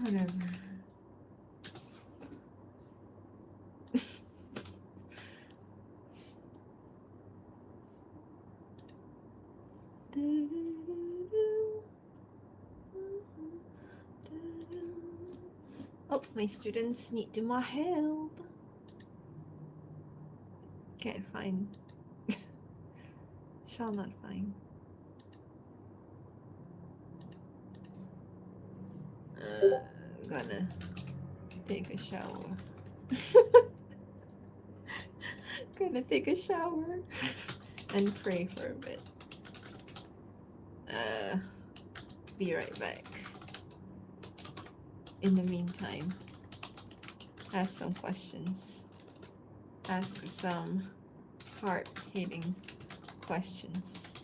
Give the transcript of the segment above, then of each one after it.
Whatever. Oh, my students need my help. Can't find. Shall not find. Gonna take a shower. Gonna take a shower and pray for a bit. Be right back. In the meantime, ask some questions. Ask some hard-hitting questions.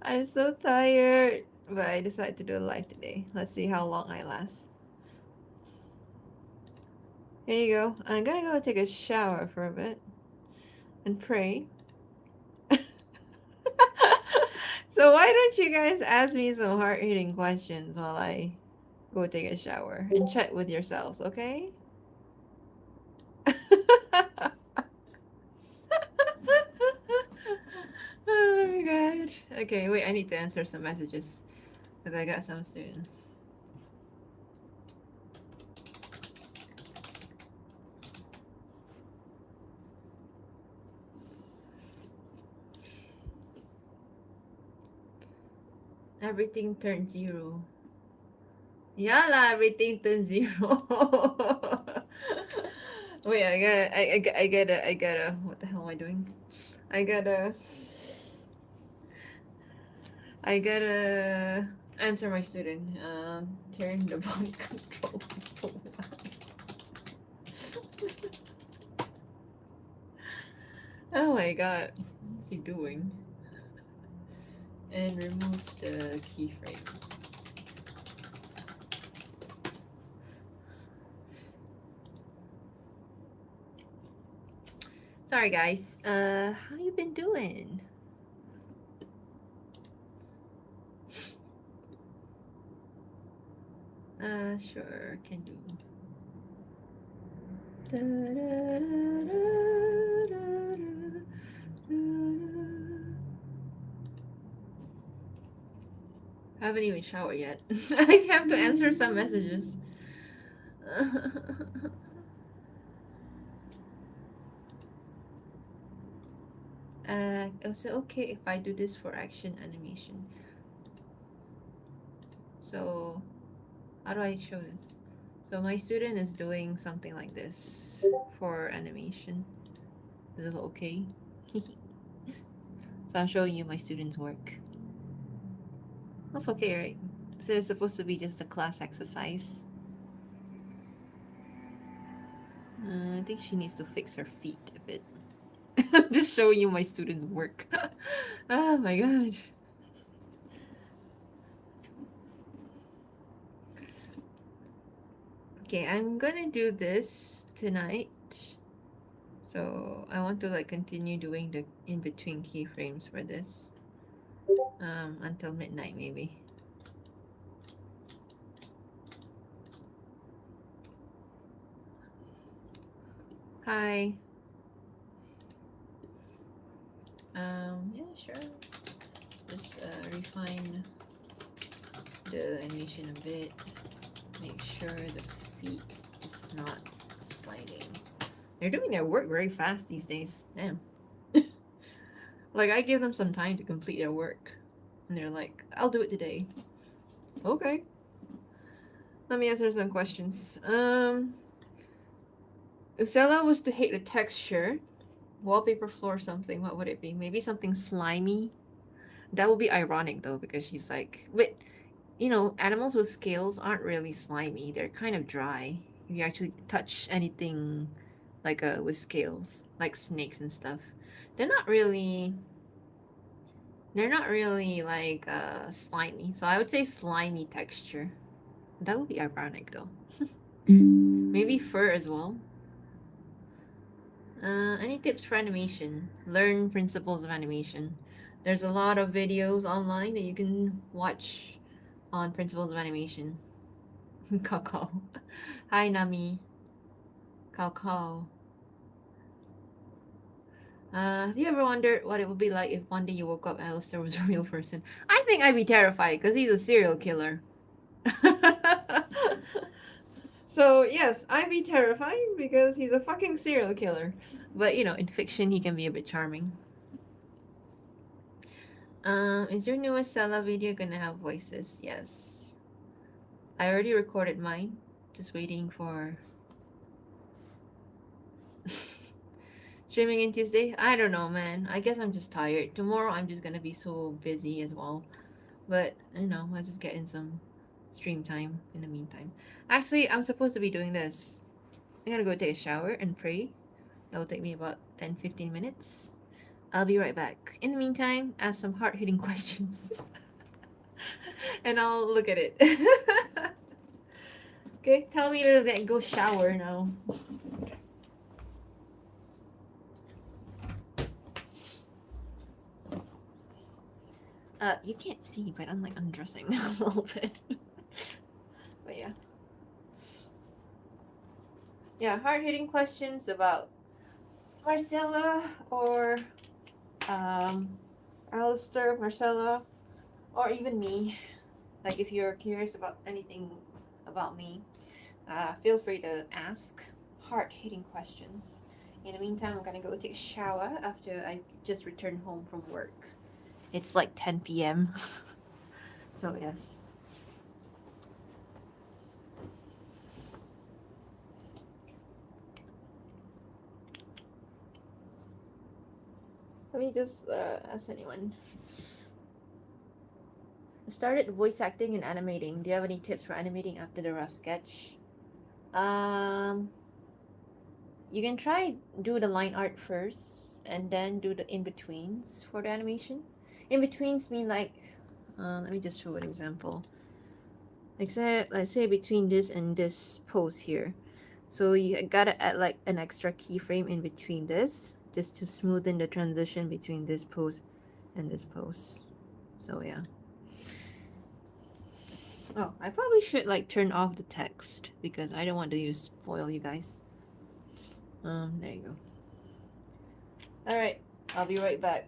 I'm so tired, but I decided to do a live today. Let's see how long I last. Here you go. I'm gonna go take a shower for a bit and pray. So why don't you guys ask me some hard-hitting questions while I go take a shower and chat with yourselves, okay? Oh my god. Okay, wait, I need to answer some messages because I got some students. Everything turned zero. Yeah lah, everything turned zero. Wait, I gotta, what the hell am I doing? I gotta answer my student. Turn the volume control. Oh my god, what's he doing? And remove the keyframe. Sorry guys. How you been doing? Sure, can do. I haven't even showered yet. I have to answer some messages. Is it okay if I do this for action animation? So, how do I show this? So my student is doing something like this for animation. Is it okay? So I'm showing you my student's work. That's okay, right? So it's supposed to be just a class exercise. I think she needs to fix her feet a bit. Just showing you my student's work. Oh my gosh. Okay, I'm gonna do this tonight. So I want to like continue doing the in-between keyframes for this. Until midnight maybe. Hi. Yeah, sure. Just refine the animation a bit. Make sure the feet is not sliding. They're doing their work very fast these days. Damn. Like I give them some time to complete their work. And they're like, I'll do it today. Okay. Let me answer some questions. If Stella was to hate the texture, wallpaper floor something, what would it be? Maybe something slimy? That would be ironic though, because she's like, but you know, animals with scales aren't really slimy. They're kind of dry. If you actually touch anything like with scales, like snakes and stuff, they're not really like slimy. So I would say slimy texture. That would be ironic though. Maybe fur as well. Any tips for animation? Learn principles of animation. There's a lot of videos online that you can watch on principles of animation. Kakao. Hi, Nami. Kakao. Have you ever wondered what it would be like if one day you woke up Alistair was a real person? I think I'd be terrified because he's a serial killer. So yes, I'd be terrified because he's a fucking serial killer. But you know, in fiction he can be a bit charming. Is your newest Sella video gonna have voices? Yes. I already recorded mine. Just waiting for streaming in Tuesday. I don't know, man. I guess I'm just tired. Tomorrow I'm just gonna be so busy as well. But you know, I'll just get in some stream time in the meantime. Actually, I'm supposed to be doing this. I'm gonna go take a shower and pray. That will take me about 10-15 minutes. I'll be right back. In the meantime, ask some hard hitting questions. And I'll look at it. Okay, tell me to go shower now. You can't see, but I'm like undressing a little bit. But yeah. Yeah, hard hitting questions about Marcella or Alistair, Marcella, or even me. Like if you're curious about anything about me, feel free to ask hard hitting questions. In the meantime, I'm gonna go take a shower after I just returned home from work. It's like 10 p.m. So yes. Let me just ask anyone. I started voice acting and animating. Do you have any tips for animating after the rough sketch? You can try do the line art first and then do the in-betweens for the animation. In-betweens mean like, let me just show an example. Like say, let's say between this and this pose here. So you gotta add like an extra keyframe in between this just to smoothen the transition between this pose and this pose. So yeah. Oh, I probably should like turn off the text because I don't want to spoil you guys. There you go. Alright, I'll be right back.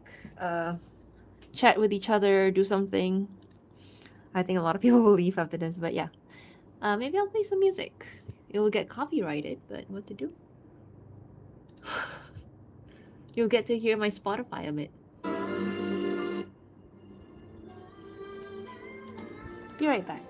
Chat with each other, do something. I think a lot of people will leave after this, but yeah. Maybe I'll play some music. It will get copyrighted, but what to do? You'll get to hear my Spotify a bit. Be right back.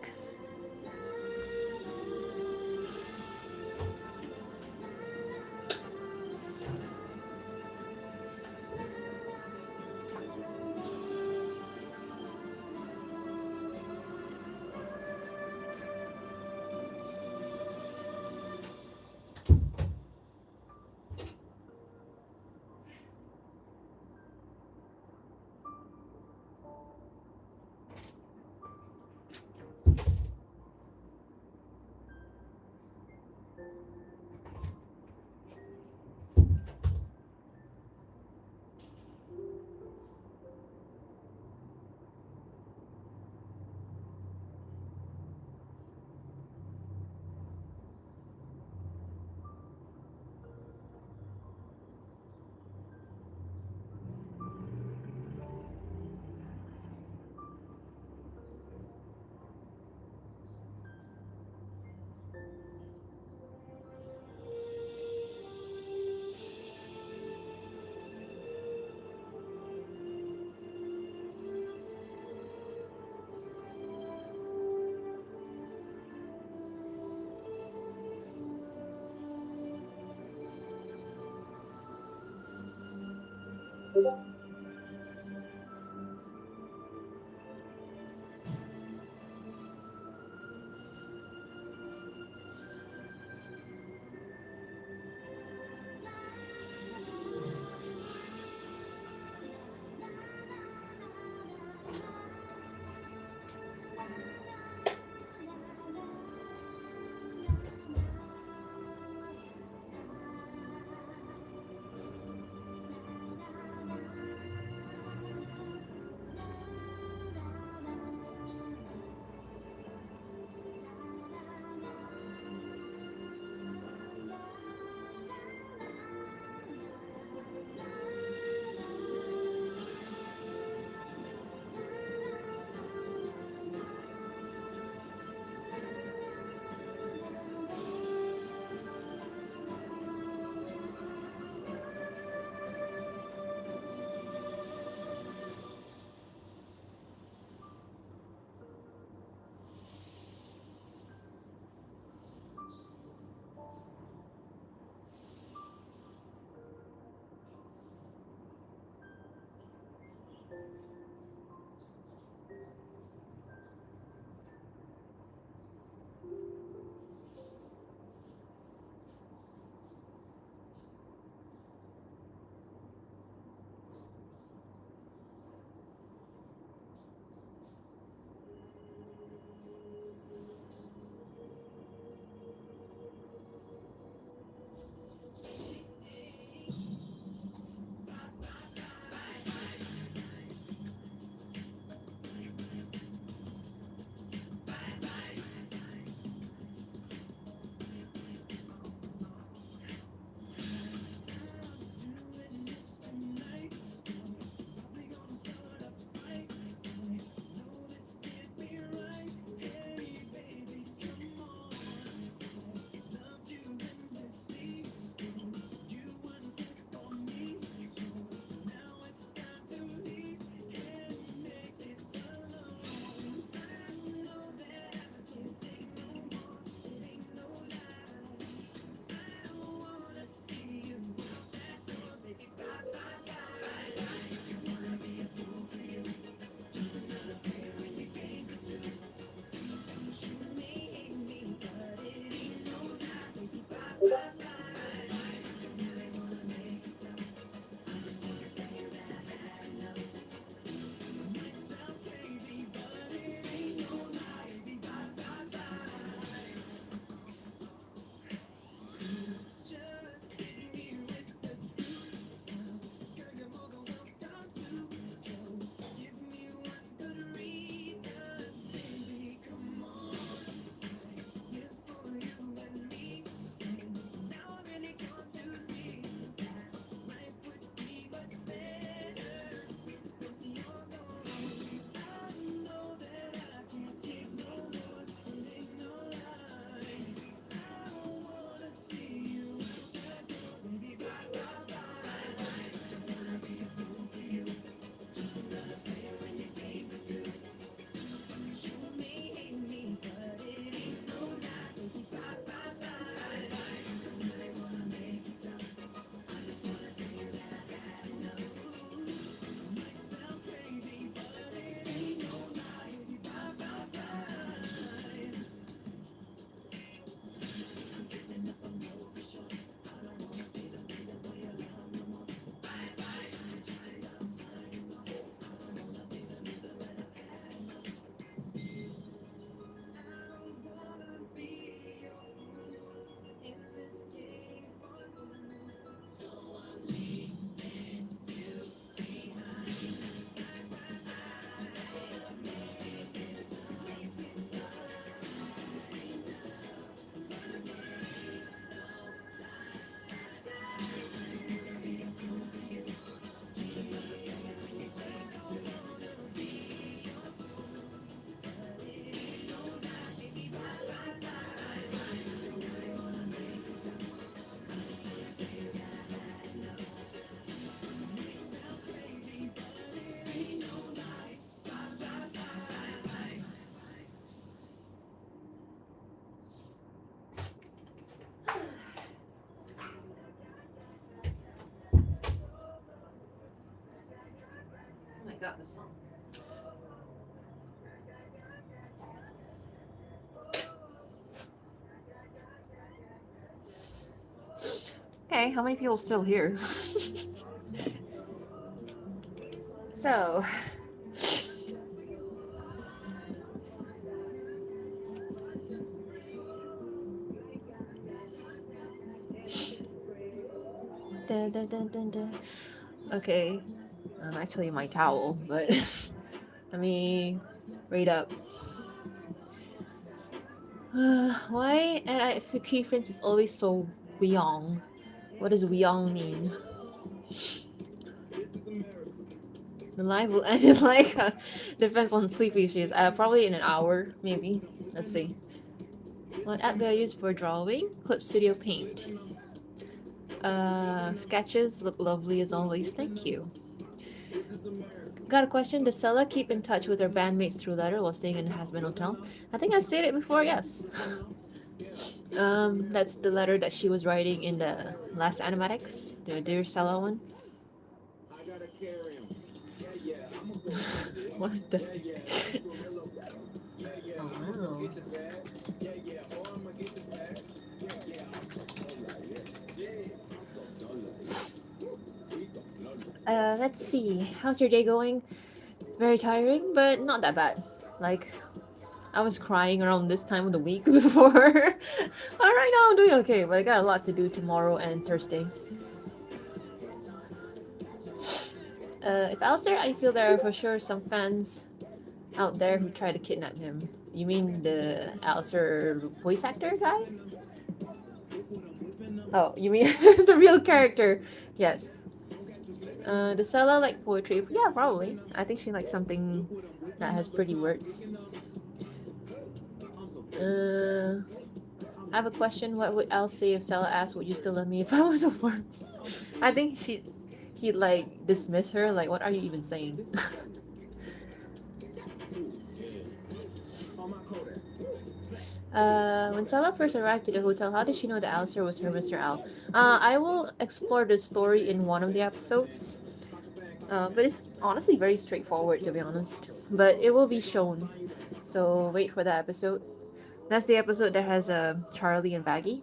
Oh my god, this song. Okay, how many people still here? So, dun, dun, dun, dun, dun. Okay, actually my towel, but let me read up. Why keyframes is always so Wyong? What does Wyong mean? The live will end in like depends on sleep issues. Probably in an hour, maybe. Let's see. What app do I use for drawing? Clip Studio Paint. Sketches look lovely as always. Thank you. Got a question. Does Stella keep in touch with her bandmates through letter while staying in the Hasbin Hotel? I think I've stated before, yes. That's the letter that she was writing in the last animatics, the Dear Stella one. What the? Oh, wow. Let's see. How's your day going? Very tiring, but not that bad. Like, I was crying around this time of the week before. Right now I'm doing okay, but I got a lot to do tomorrow and Thursday. If Alistair, I feel there are for sure some fans out there who try to kidnap him. You mean the Alistair voice actor guy? Oh, you mean the real character? Yes. Does Stella like poetry? Yeah, probably. I think she likes something that has pretty words. I have a question. What would Al say if Stella asked, "Would you still love me if I was a worm?" I think he'd like dismiss her. Like, what are you even saying? When Stella first arrived to the hotel, how did she know that Alistair was her Mr. Al? I will explore this story in one of the episodes. But it's honestly very straightforward, to be honest. But it will be shown. So wait for that episode. That's the episode that has Charlie and Baggy.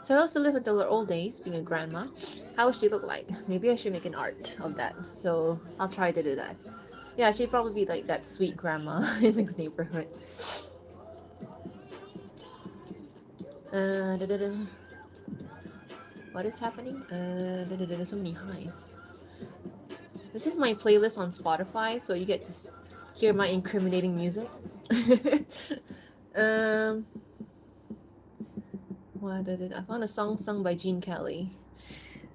So I loves to live until her old days, being a grandma. How would she look like? Maybe I should make an art of that. So I'll try to do that. Yeah, she'd probably be like that sweet grandma in the neighborhood. Da-da-da. What is happening? Da-da-da. So many highs. This is my playlist on Spotify, so you get to hear my incriminating music. um, what did it? I found a song sung by Gene Kelly.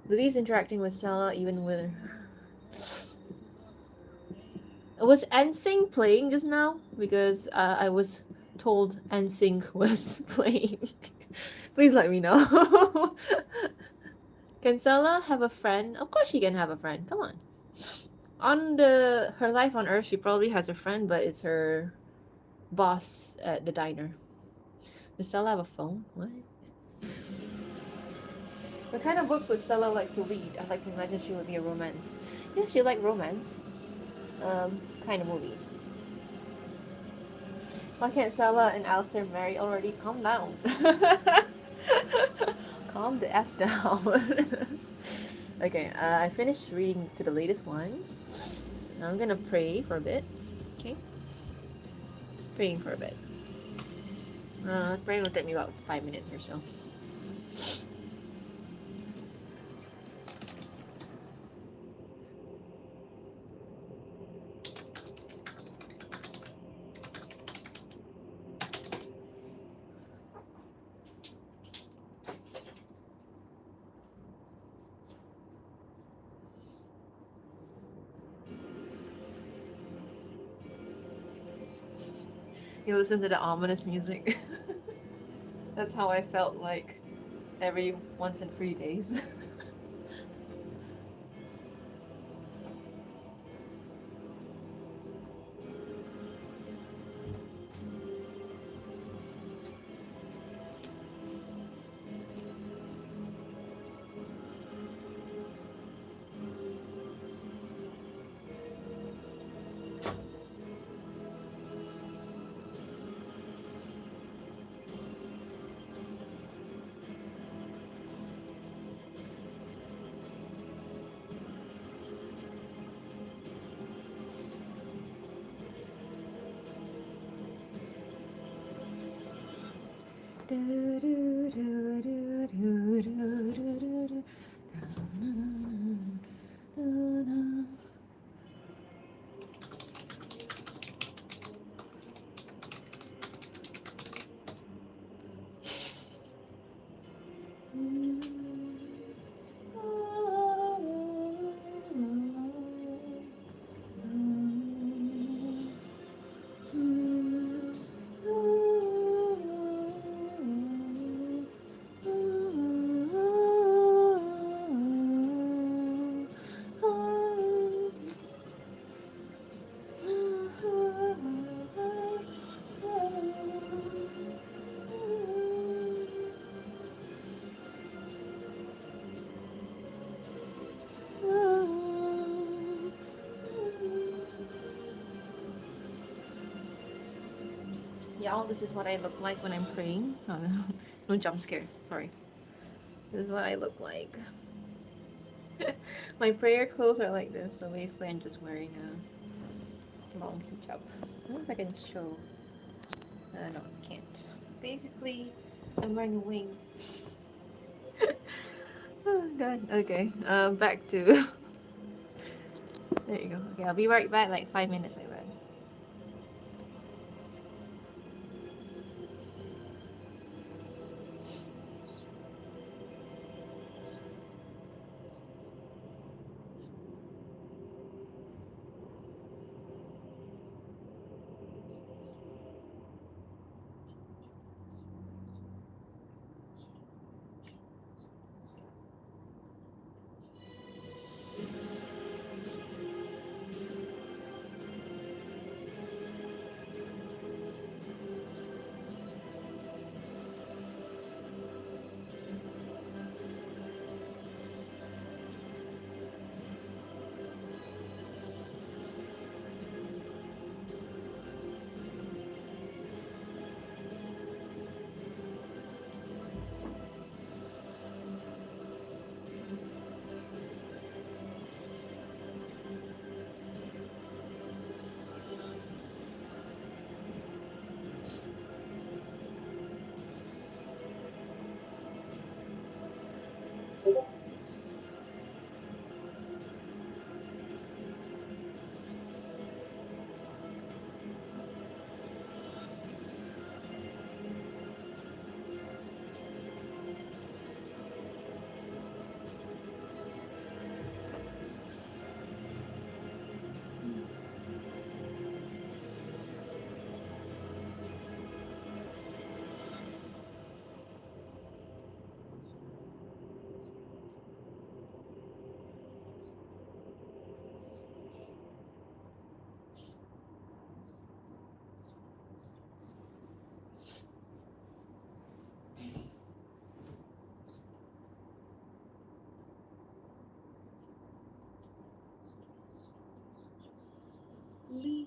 Louise interacting with Stella even with. Was NSYNC playing just now? Because I was told NSYNC was playing. Please let me know. Can Stella have a friend? Of course she can have a friend. Come on. On her life on Earth, she probably has a friend, but it's her boss at the diner. Does Stella have a phone? What? What kind of books would Stella like to read? I'd like to imagine she would be a romance. Yeah, she like romance. Kind of movies. Why can't Stella and Alistair marry already? Calm down. Calm the F down. Okay, I finished reading to the latest one. Now I'm gonna pray for a bit. Okay? Praying for a bit. Praying will take me about 5 minutes or so. You listen to the ominous music. That's how I felt like every once in 3 days. Yeah, this is what I look like when I'm praying. Oh, no. No jump scare. Sorry. This is what I look like. My prayer clothes are like this, so basically I'm just wearing a long hijab. I don't know if I can show. No, I can't. Basically, I'm wearing a wing. Oh god. Okay. Back to. There you go. Okay, I'll be right back. Like 5 minutes like that.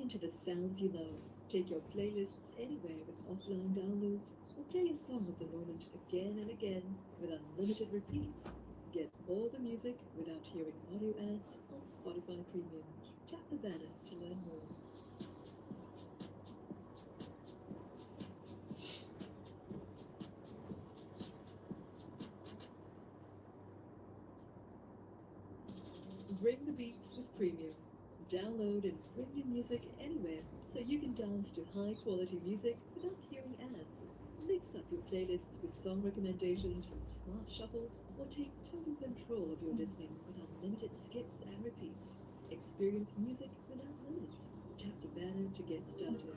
to the sounds you love. Take your playlists anywhere with offline downloads, or play a song of the moment again and again with unlimited repeats. Get all the music without hearing audio ads on Spotify Premium. Tap the banner to learn more. Bring the beats with Premium. Download and bring your music anywhere so you can dance to high quality music without hearing ads. Mix up your playlists with song recommendations from Smart Shuffle or take total control of your listening with unlimited skips and repeats. Experience music without limits. Tap the banner to get started.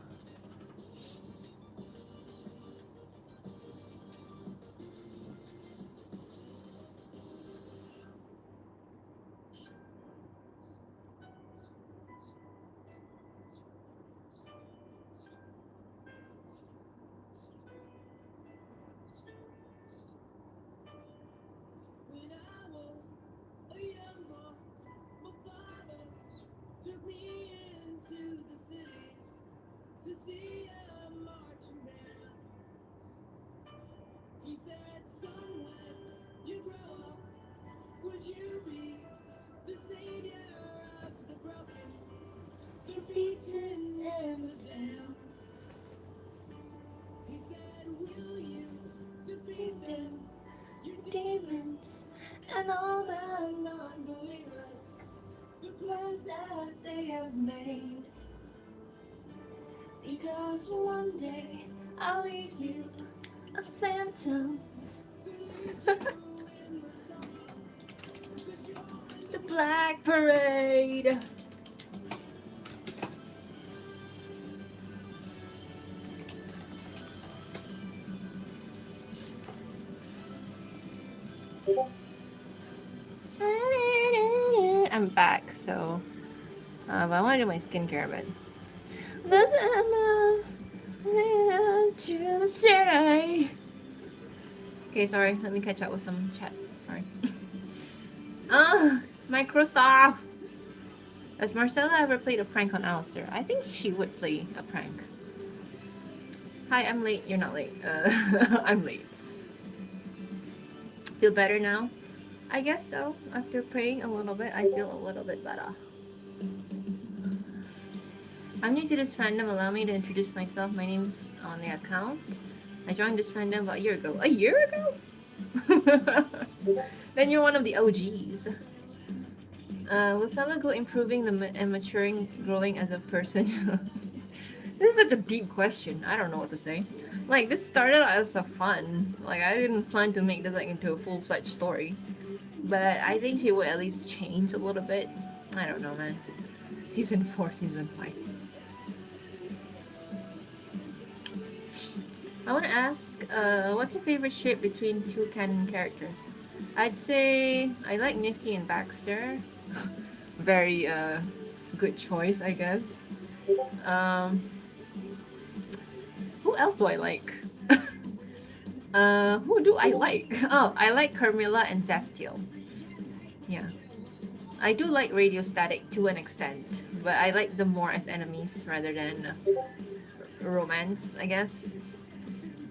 When I was a young boy, my father took me into the city to see a marching band. He said, "Son, when you grow up, would you be the savior of the broken, the beaten, and the damned?" He said, "Will you defeat them, your demons, and all the non-believers, the plans that they have made? Because one day I'll lead you, a phantom, to lead you in the summer, to join the Black Parade." I'm back, so but I want to do my skincare, but to the city. Okay, sorry. Let me catch up with some chat. Sorry. Microsoft. Has Marcella ever played a prank on Alistair? I think she would play a prank. Hi, I'm late. You're not late. I'm late. Feel better now? I guess so. After praying a little bit, I feel a little bit better. I'm new to this fandom. Allow me to introduce myself. My name's on the account. I joined this fandom about a year ago. A year ago? Then you're one of the OGs. Will Stella go improving and maturing, growing as a person? This is such a deep question. I don't know what to say. Like, this started out as a fun. Like, I didn't plan to make this like into a full-fledged story. But I think she would at least change a little bit. I don't know, man. Season 4, Season 5. I want to ask, what's your favorite ship between two canon characters? I'd say I like Nifty and Baxter. Very good choice, I guess. Who else do I like? Who do I like? Oh, I like Carmilla and Zastiel. Yeah. I do like Radio Static to an extent, but I like them more as enemies rather than romance, I guess.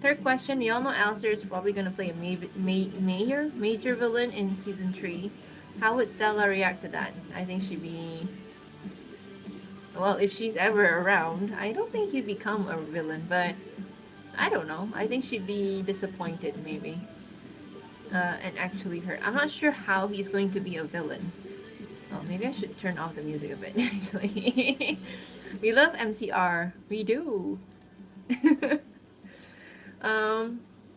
Third question, we all know Alistair is probably going to play a major villain in season 3. How would Stella react to that? I think she'd be... Well, if she's ever around, I don't think he'd become a villain, but I don't know. I think she'd be disappointed, maybe. And actually hurt. I'm not sure how he's going to be a villain. Oh, maybe I should turn off the music a bit, actually. We love MCR. We do.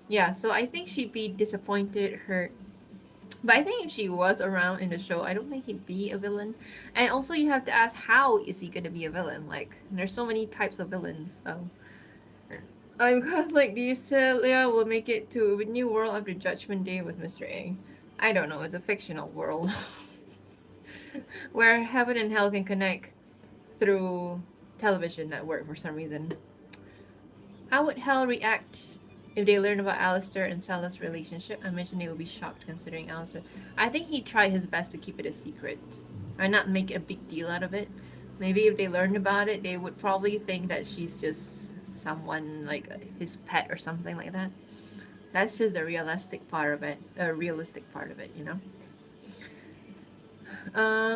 Yeah, so I think she'd be disappointed, hurt. But I think if she was around in the show, I don't think he'd be a villain. And also you have to ask, how is he gonna be a villain? Like, there's so many types of villains, so... I'm Catholic. Do you say Leah will make it to a new world after Judgment Day with Mr. A? I don't know, it's a fictional world. Where heaven and hell can connect through television network for some reason. How would hell react if they learn about Alistair and Stella's relationship? I imagine they will be shocked considering Alistair. I think he tried his best to keep it a secret. Or not make a big deal out of it. Maybe if they learned about it, they would probably think that she's just someone like his pet or something like that. That's just the realistic part of it. Realistic part of it, you know.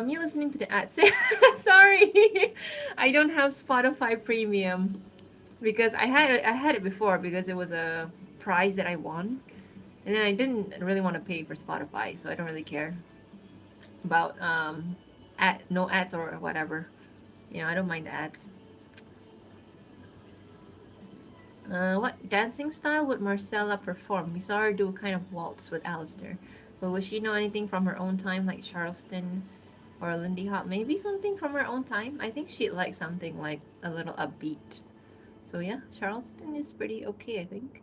You listening to the ads? Sorry, I don't have Spotify Premium because I had it before because it was a prize that I won, and then I didn't really want to pay for Spotify, so I don't really care about no ads or whatever. You know, I don't mind the ads. What dancing style would Marcella perform? We saw her do a kind of waltz with Alistair. But would she know anything from her own time, like Charleston or Lindy Hop? Maybe something from her own time. I think she'd like something like a little upbeat. So yeah, Charleston is pretty okay, I think.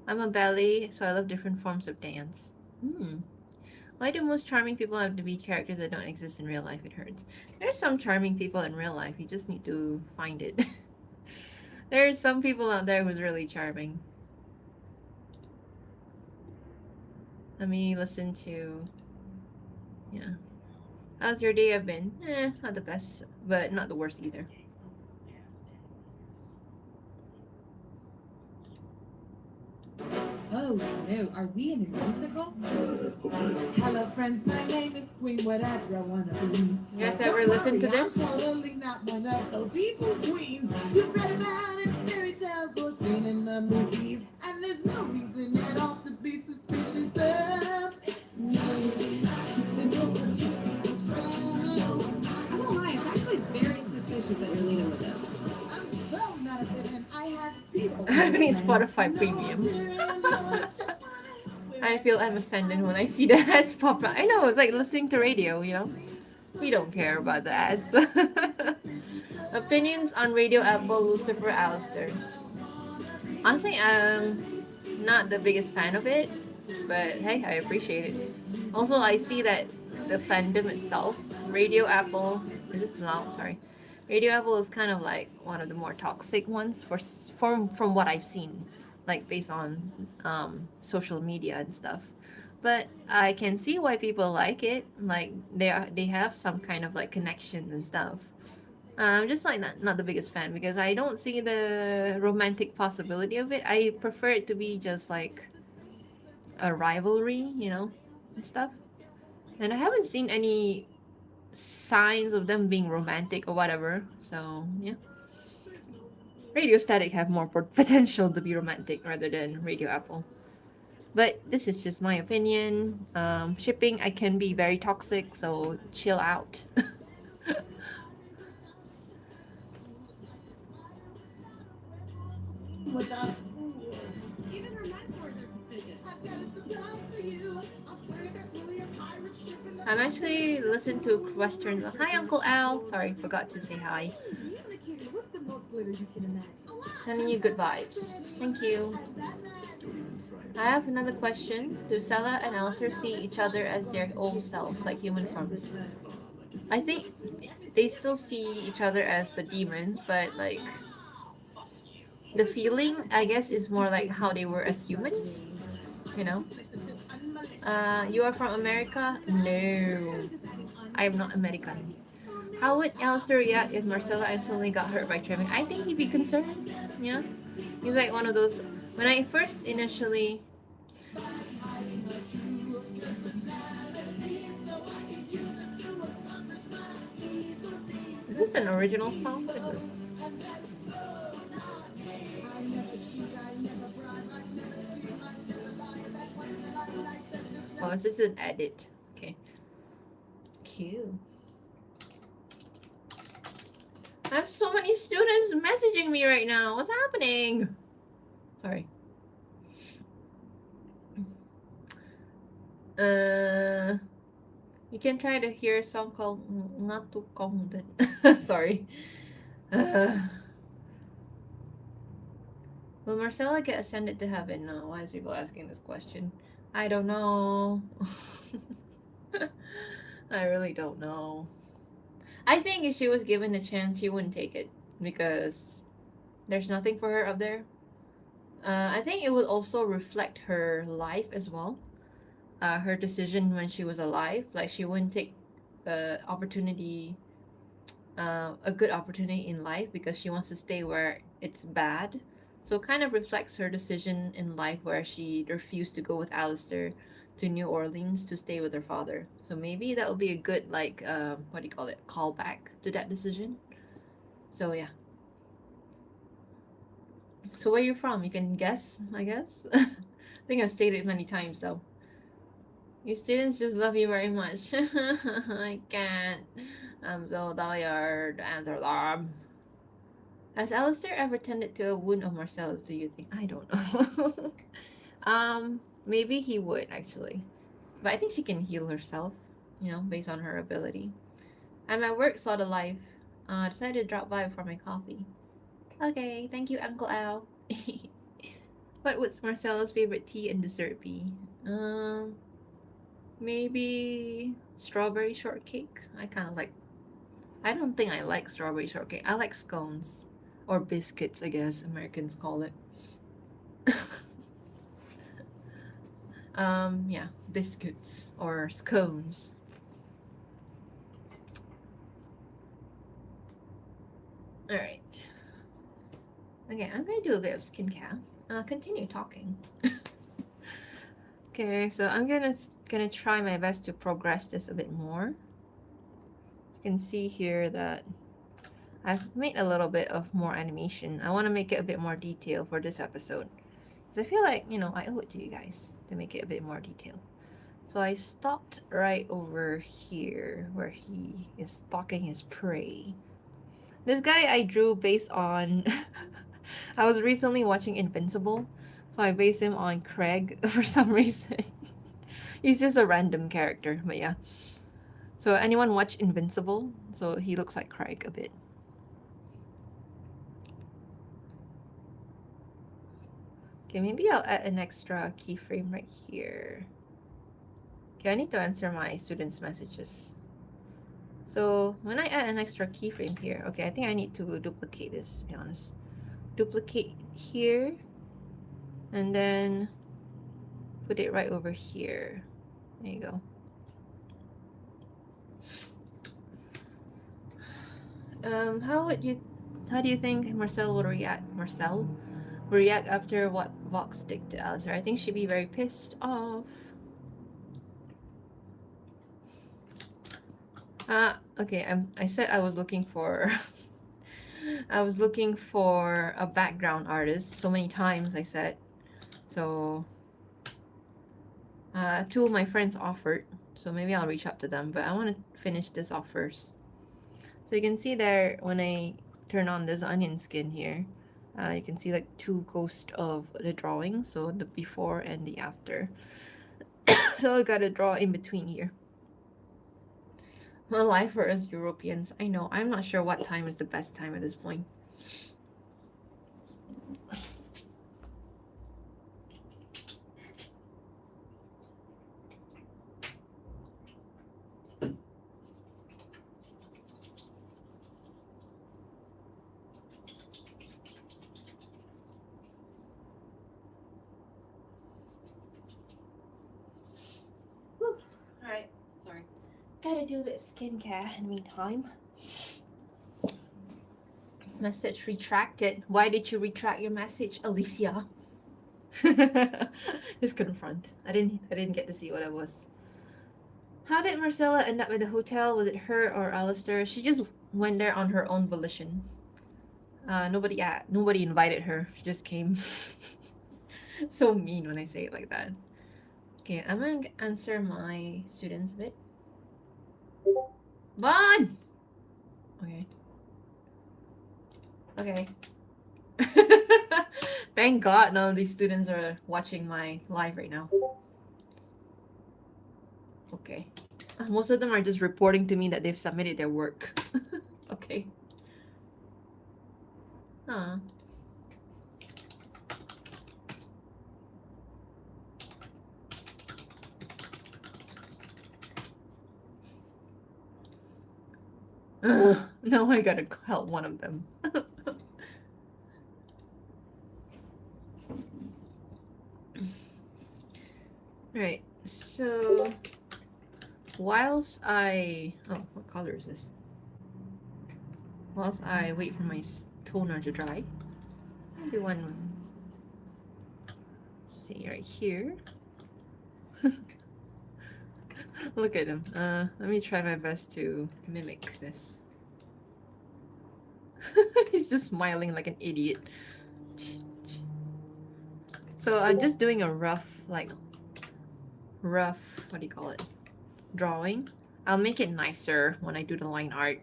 I'm a ballet, so I love different forms of dance. Why do most charming people have to be characters that don't exist in real life? It hurts. There's some charming people in real life. You just need to find it. There's some people out there who's really charming. Let me listen to. Yeah. How's your day have been? Not the best, but not the worst either. Oh no, are we in a musical? Hello friends, my name is Queen, whatever I wanna be. You guys ever listen to this? I'm totally not one of those evil queens you've read about in fairy tales or seen in the movies. And there's no reason at all to be suspicious of me. I won't lie, it's actually very suspicious that you're leading with this. I'm so not a villain, I have zero. I don't need Spotify Premium. I feel I'm ascendant when I see the ads pop up. I know, it's like listening to radio, you know? We don't care about the ads. Opinions on Radio Apple, Lucifer, Alistair. Honestly, I'm not the biggest fan of it, but hey, I appreciate it. Also, I see that the fandom itself, Radio Apple, is this loud? Sorry. Radio Apple is kind of like one of the more toxic ones from what I've seen, like based on social media and stuff. But I can see why people like it. Like they have some kind of like connections and stuff. I'm just like not the biggest fan because I don't see the romantic possibility of it. I prefer it to be just like a rivalry, you know, and stuff. And I haven't seen any signs of them being romantic or whatever. So yeah, Radio Static have more potential to be romantic rather than Radio Apple. But this is just my opinion. Shipping I can be very toxic, so chill out. Without Even her metaphors are suspicious. I'm actually listening to Western. Hi, Uncle Al. Sorry, forgot to say hi. What's the most glitter you can imagine? Sending you good vibes. Thank you. I have another question. Do Stella and Alistair see each other as their old selves, like human forms? I think they still see each other as the demons, but like the feeling, I guess, is more like how they were as humans. You know? You are from America? No. I am not American. How would Alistair react if Marcella instantly got hurt by trimming? I think he'd be concerned. Yeah. He's like one of those. When I first initially. Is this an original song? What is this? Oh, it's just an edit. Okay. Cute. I have so many students messaging me right now. What's happening? Sorry. You can try to hear a song called Ngatu Kongden. Sorry. Will Marcella get ascended to heaven? No. Why is people asking this question? I don't know. I really don't know. I think if she was given the chance, she wouldn't take it because there's nothing for her up there. I think it would also reflect her life as well. Her decision when she was alive. Like she wouldn't take the opportunity a good opportunity in life because she wants to stay where it's bad. So it kind of reflects her decision in life where she refused to go with Alistair to New Orleans to stay with her father. So maybe that would be a good like what do you call it, callback to that decision. So yeah. So where you from? You can guess, I guess. I think I've stated many times though. Your students just love you very much. I can't. I'm so tired. Answer them. Has Alistair ever tended to a wound of Marcella's, do you think? I don't know. Maybe he would actually. But I think she can heal herself, based on her ability. I'm at work, saw the live. Decided to drop by for my coffee. Okay, thank you, Uncle Al. What would Marcella's favorite tea and dessert be? Maybe strawberry shortcake. I don't think I like strawberry shortcake. I like scones or biscuits, I guess Americans call it. Yeah, biscuits or scones. All right. Okay, I'm gonna do a bit of skincare. Continue talking. Okay, so I'm gonna try my best to progress this a bit more. You can see here that I've made a little bit of more animation. I want to make it a bit more detailed for this episode. Because I feel like, I owe it to you guys to make it a bit more detailed. So I stopped right over here where he is stalking his prey. This guy I drew based on... I was recently watching Invincible. So I based him on Craig for some reason. He's just a random character, but yeah. So anyone watch Invincible? So he looks like Craig a bit. Okay, maybe I'll add an extra keyframe right here. Okay, I need to answer my students' messages. So when I add an extra keyframe here, okay, I think I need to duplicate this, to be honest. Duplicate here, and then put it right over here. There you go. How do you think Marcel will react? Marcel will react after what Vox did to Alistair? I think she'd be very pissed off. Okay, I said I was looking for I was looking for a background artist so many times I said. So two of my friends offered, so maybe I'll reach out to them, but I want to finish this off first. So you can see there when I turn on this onion skin here, you can see like two ghosts of the drawing, so the before and the after. So I gotta draw in between here. Well, life for us Europeans, I know, I'm not sure what time is the best time at this point. Alright, sorry. Gotta do a bit of skincare in the meantime. Message retracted. Why did you retract your message, Alicia? Just confront. I didn't get to see what it was. How did Marcella end up at the hotel? Was it her or Alistair? She just went there on her own volition. Nobody invited her. She just came. So mean when I say it like that. Okay, I'm gonna answer my students a bit. Vaughn! Okay. Okay. Thank God none of these students are watching my live right now. Okay. Most of them are just reporting to me that they've submitted their work. Okay. Huh. Now I gotta help one of them. Right, so whilst what color is this? whilst I wait for my toner to dry. I'll do one. See right here. Look at him. Let me try my best to mimic this. He's just smiling like an idiot. So I'm just doing a rough, what do you call it? Drawing. I'll make it nicer when I do the line art.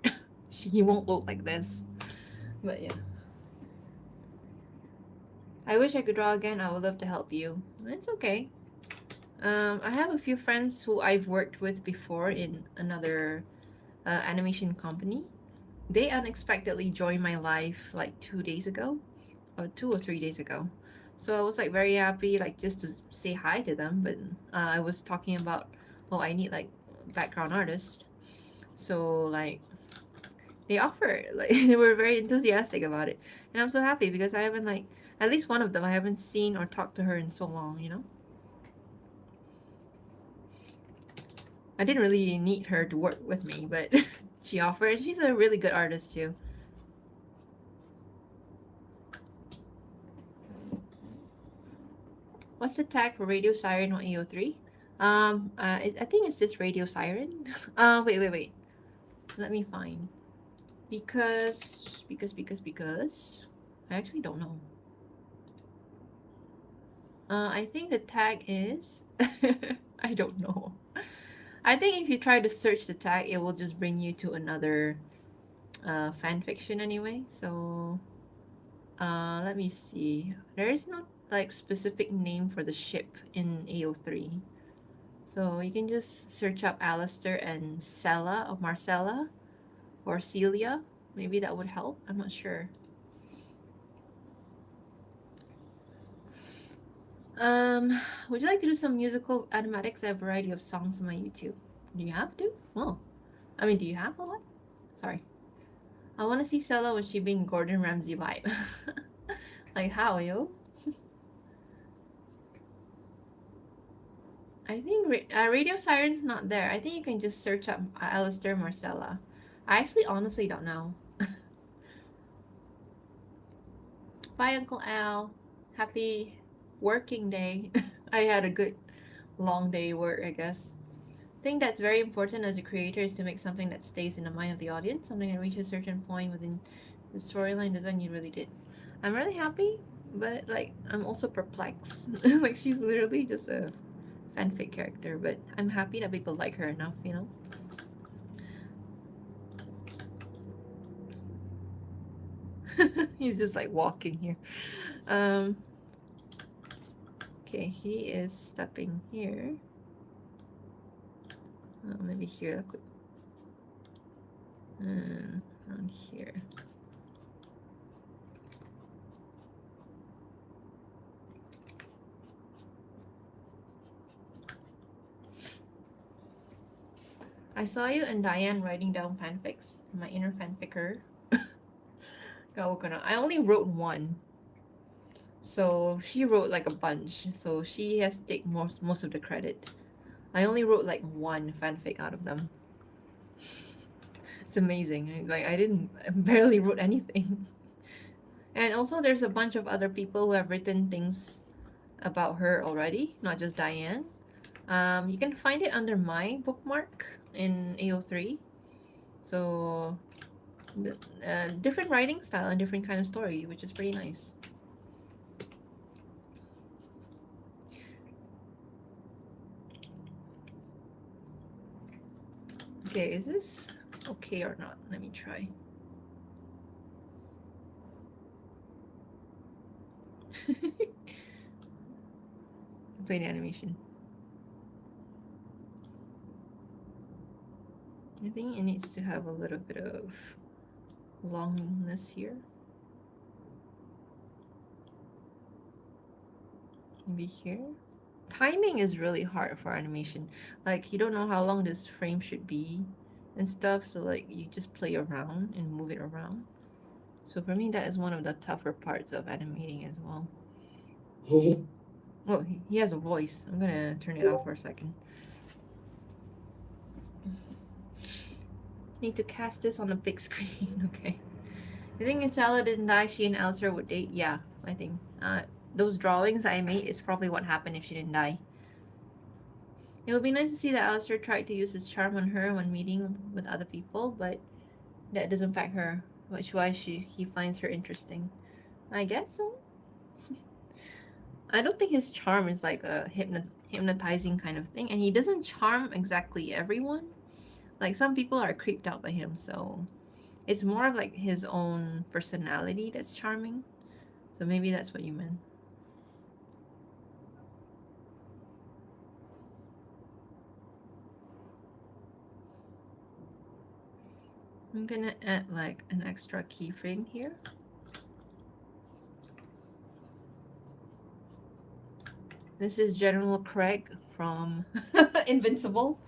He won't look like this. But yeah. I wish I could draw again. I would love to help you. It's okay. I have a few friends who I've worked with before in another animation company. They unexpectedly joined my life like 2 days ago, or 2 or 3 days ago. So I was like very happy, like just to say hi to them. But I was talking about, I need like background artist. So like they offered, like they were very enthusiastic about it, and I'm so happy because I haven't like at least one of them I haven't seen or talked to her in so long, you know. I didn't really need her to work with me, but she offered. She's a really good artist too. What's the tag for Radio Siren on AO3? I think it's just Radio Siren. Wait. Let me find. Because I actually don't know. I think the tag is I don't know. I think if you try to search the tag, it will just bring you to another fan fiction anyway. So let me see. There is no like specific name for the ship in AO3. So you can just search up Alistair and Sella or Marcella or Celia. Maybe that would help. I'm not sure. Would you like to do some musical animatics? I have a variety of songs on my YouTube. Do you have to? Well, I mean, do you have a lot? Sorry. I want to see Sella when she being Gordon Ramsay vibe. Like how, yo? I think Radio Siren's not there. I think you can just search up Alistair Marcella. I actually honestly don't know. Bye, Uncle Al. Happy working day. I had a good long day work, I guess. I think that's very important as a creator is to make something that stays in the mind of the audience, something that reaches a certain point within the storyline design you really did. I'm really happy, but like I'm also perplexed. Like she's literally just a fanfic character, but I'm happy that people like her enough, you know? He's just like walking here. Okay, he is stepping here. Maybe here. And around here. I saw you and Diane writing down fanfics. My inner fanficker. I only wrote one. So she wrote like a bunch. So she has to take most of the credit. I only wrote like one fanfic out of them. It's amazing. Like I barely wrote anything. And also there's a bunch of other people who have written things about her already, not just Diane. You can find it under my bookmark in AO3. So different writing style and different kind of story, which is pretty nice. Okay, is this okay or not? Let me try. Play the animation. I think it needs to have a little bit of longness here. Maybe here. Timing is really hard for animation. Like you don't know how long this frame should be and stuff, so like you just play around and move it around. So for me that is one of the tougher parts of animating as well. Oh, he has a voice. I'm gonna turn it off for a second. Need to cast this on a big screen. Okay. You think if Stella didn't die, she and Alistair would date? Yeah, I think. Those drawings I made is probably what happened if she didn't die. It would be nice to see that Alistair tried to use his charm on her when meeting with other people, but that doesn't affect her, which is why he finds her interesting. I guess so. I don't think his charm is like a hypnotizing kind of thing, and he doesn't charm exactly everyone. Like some people are creeped out by him, so it's more of like his own personality that's charming. So maybe that's what you meant. I'm gonna add like an extra keyframe here. This is General Craig from Invincible.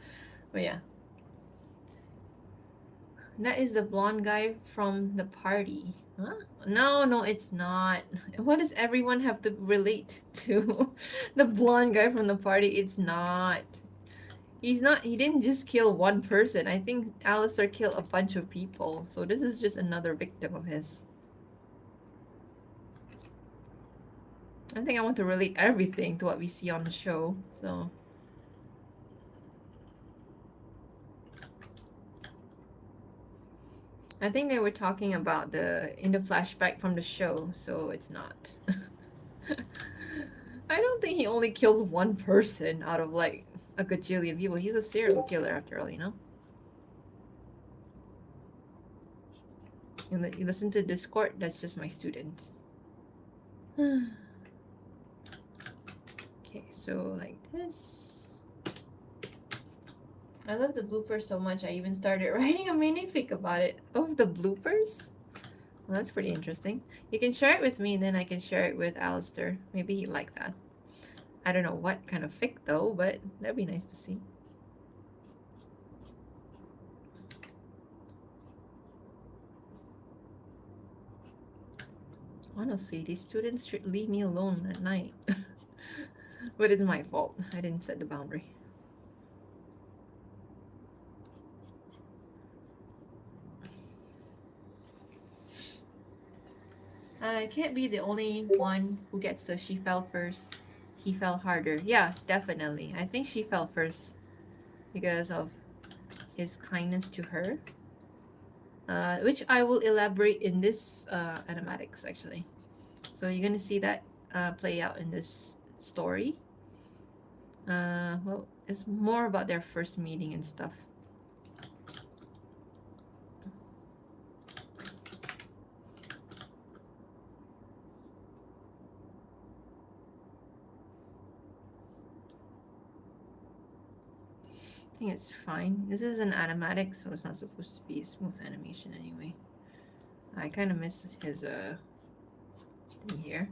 But yeah. That is the blonde guy from the party. Huh? No, it's not. What does everyone have to relate to? The blonde guy from the party, it's not. He didn't just kill one person. I think Alistair killed a bunch of people. So this is just another victim of his. I think I want to relate everything to what we see on the show. So I think they were talking about in the flashback from the show, so it's not. I don't think he only kills one person out of like a gajillion people. He's a serial killer after all, you know? And you listen to Discord, that's just my student. Okay, so like this. I love the bloopers so much, I even started writing a minific about it. Oh, the bloopers? Well, that's pretty interesting. You can share it with me, and then I can share it with Alistair. Maybe he'd like that. I don't know what kind of fic though, but that'd be nice to see. Honestly, these students should leave me alone at night. But it's my fault. I didn't set the boundary. I can't be the only one who gets the she fell first, he fell harder. Yeah, definitely. I think she fell first because of his kindness to her. Which I will elaborate in this animatics actually. So you're gonna see that play out in this story. Well, it's more about their first meeting and stuff. I think it's fine. This is an animatic, so it's not supposed to be a smooth animation anyway. I kind of miss his thing here.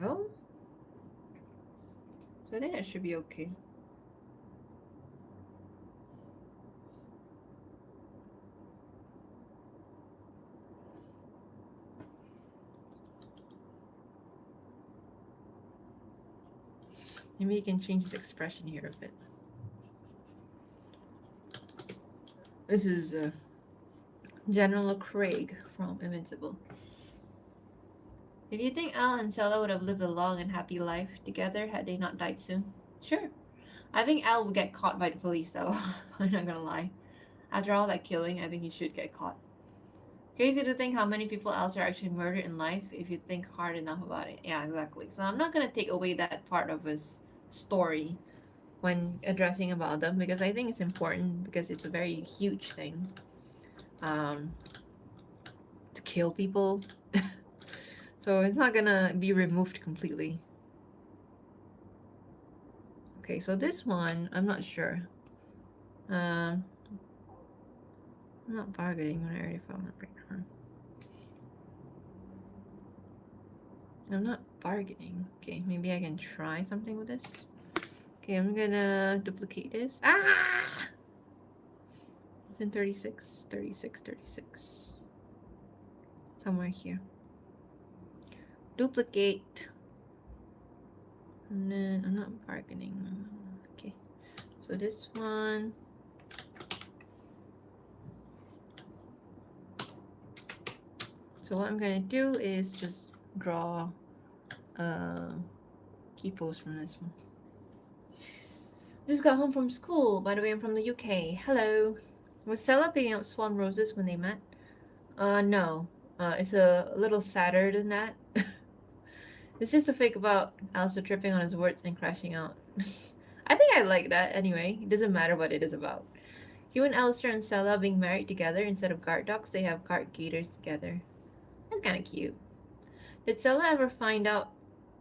Go. So I think that should be okay. Maybe you can change his expression here a bit. This is General Craig from Invincible. If you think Al and Stella would have lived a long and happy life together had they not died soon, sure. I think Al would get caught by the police though. I'm not gonna lie. After all that killing, I think he should get caught. Crazy to think how many people else are actually murdered in life if you think hard enough about it. Yeah, exactly. So I'm not gonna take away that part of his story when addressing about them because I think it's important because it's a very huge thing to kill people. So it's not gonna be removed completely. Okay, so this one I'm not sure. I'm not bargaining when I already found a breakdown. I'm not bargaining. Okay, maybe I can try something with this. Okay, I'm gonna duplicate this. Ah! It's in 36, 36, 36. Somewhere here. Duplicate. And then I'm not bargaining. Okay. So this one. So what I'm gonna do is just draw key pose from this one. Just got home from school. By the way, I'm from the UK. Hello. Was Stella picking up swan roses when they met? No. It's a little sadder than that. It's just a fake about Alistair tripping on his words and crashing out. I think I like that anyway. It doesn't matter what it is about. Hugh and Alistair and Stella being married together instead of guard dogs, they have guard gators together. That's kind of cute. Did Stella ever find out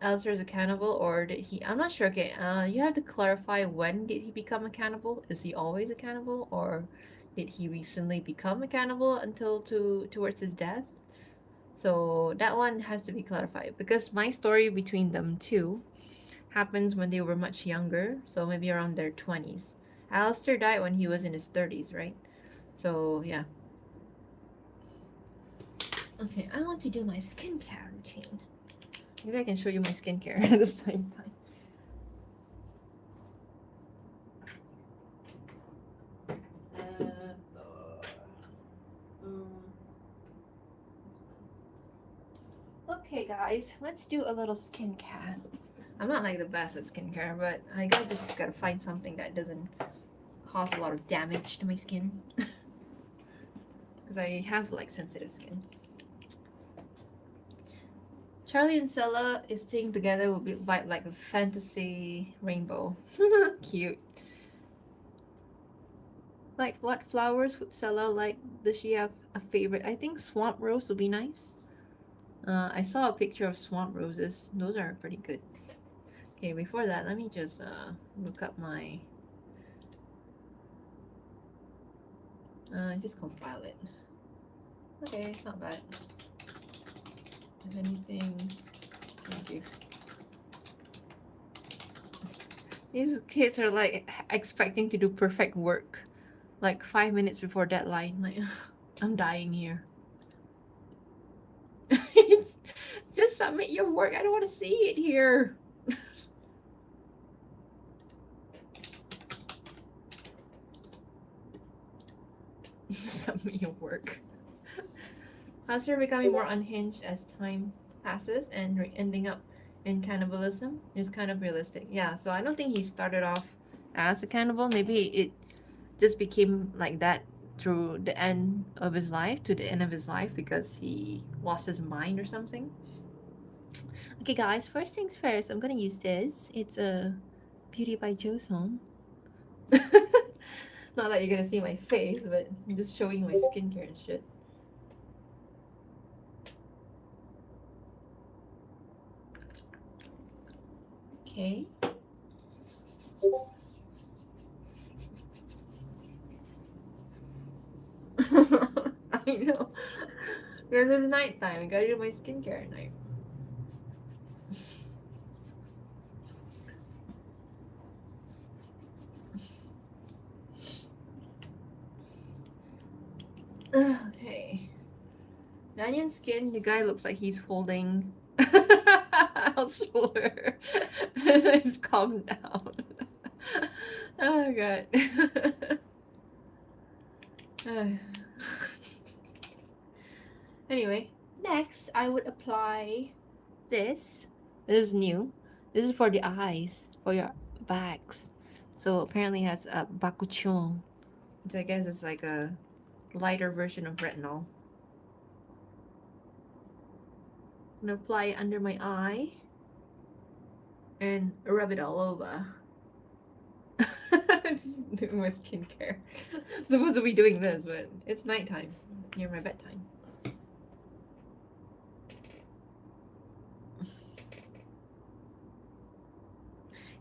Alistair is a cannibal, or did he? I'm not sure. Okay, you have to clarify, when did he become a cannibal? Is he always a cannibal, or did he recently become a cannibal until towards his death? So that one has to be clarified, because my story between them two happens when they were much younger, so maybe around their 20s. Alistair died when he was in his 30s, right? So yeah. Okay, I want to do my skincare routine. Maybe I can show you my skincare at the same time. Okay guys, let's do a little skincare. I'm not like the best at skincare, but I just gotta find something that doesn't cause a lot of damage to my skin. Because I have like sensitive skin. Charlie and Stella, if staying together, would be like a fantasy rainbow. Cute. Like, what flowers would Stella like? Does she have a favorite? I think swamp rose would be nice. I saw a picture of swamp roses. Those are pretty good. Okay, before that, let me just look up my... just compile it. Okay, not bad. If anything, thank you. These kids are like expecting to do perfect work like 5 minutes before deadline. Like, I'm dying here. Just submit your work. I don't want to see it here. Submit your work. Alistair becoming more unhinged as time passes and ending up in cannibalism is kind of realistic. Yeah, so I don't think he started off as a cannibal. Maybe it just became like that through the end of his life, to the end of his life, because he lost his mind or something. Okay guys, first things first, I'm gonna use this. It's a Beauty by Joe's Home. Not that you're gonna see my face, but I'm just showing my skincare and shit. Okay. I know. Because it's nighttime. I gotta do my skincare at night. Okay. Danyan's skin, the guy looks like he's holding Al's shoulder. He's calm down. Oh god. Anyway, next I would apply this. This is new. This is for the eyes, for your bags. So apparently it has a bakuchon, which I guess is like a lighter version of retinol. I'm gonna apply it under my eye and rub it all over. I'm just doing my skincare. I'm supposed to be doing this, but it's nighttime, near my bedtime.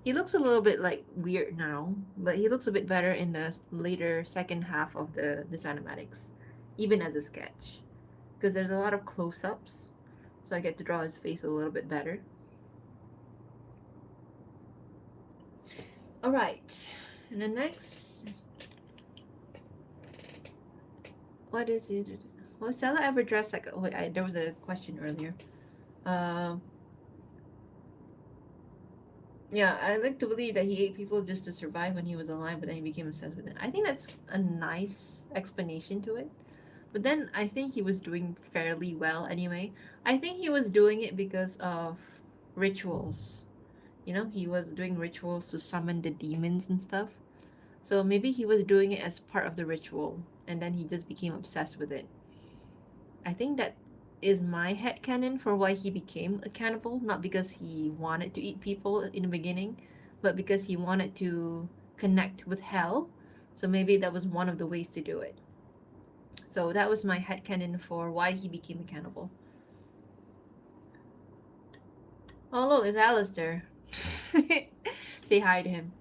He looks a little bit like weird now, but he looks a bit better in the later second half of the cinematics, even as a sketch, because there's a lot of close-ups, so I get to draw his face a little bit better. All right, and then next, what is it? Was Stella ever dressed like? Oh, there was a question earlier. Yeah, I like to believe that he ate people just to survive when he was alive, but then he became obsessed with it. I think that's a nice explanation to it. But then I think he was doing fairly well anyway. I think he was doing it because of rituals. You know, he was doing rituals to summon the demons and stuff. So maybe he was doing it as part of the ritual and then he just became obsessed with it. I think that is my headcanon for why he became a cannibal, not because he wanted to eat people in the beginning, but because he wanted to connect with hell. So maybe that was one of the ways to do it. So that was my headcanon for why he became a cannibal. Oh look, it's Alistair. Say hi to him.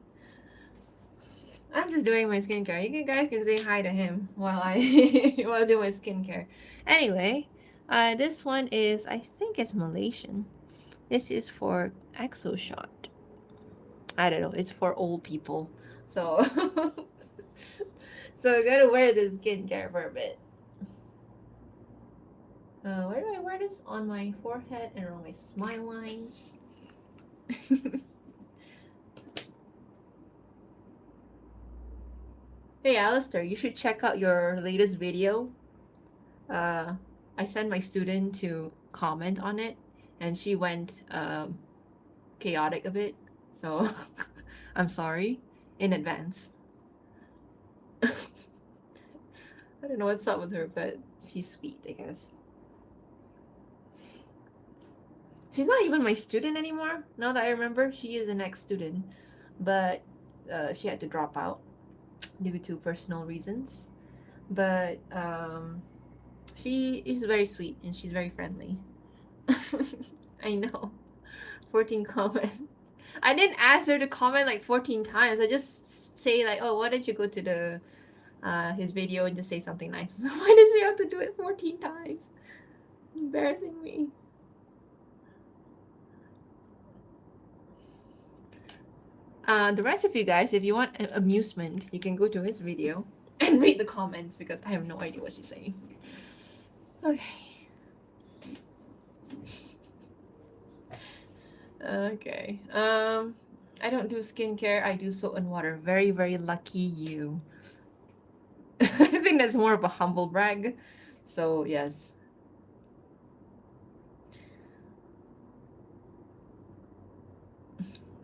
I'm just doing my skincare. You guys can say hi to him while I while I do my skincare. Anyway, this one is, I think it's Malaysian. This is for ExoShot. I don't know. It's for old people. So so I gotta wear this skincare for a bit. Where do I wear this? On my forehead and on my smile lines. Hey Alistair, you should check out your latest video. I sent my student to comment on it and she went chaotic a bit. So I'm sorry in advance. I don't know what's up with her, but she's sweet, I guess. She's not even my student anymore. Now that I remember, she is the next student, but she had to drop out due to personal reasons. But she is very sweet and she's very friendly. I know. 14 comments. I didn't ask her to comment like 14 times. I just say like, oh, why don't you go to the his video and just say something nice. Why does she have to do it 14 times? Embarrassing me. The rest of you guys, if you want amusement, you can go to his video and read the comments because I have no idea what she's saying. Okay. Okay. I don't do skincare. I do soap and water. Very, very lucky you. I think that's more of a humble brag. So yes.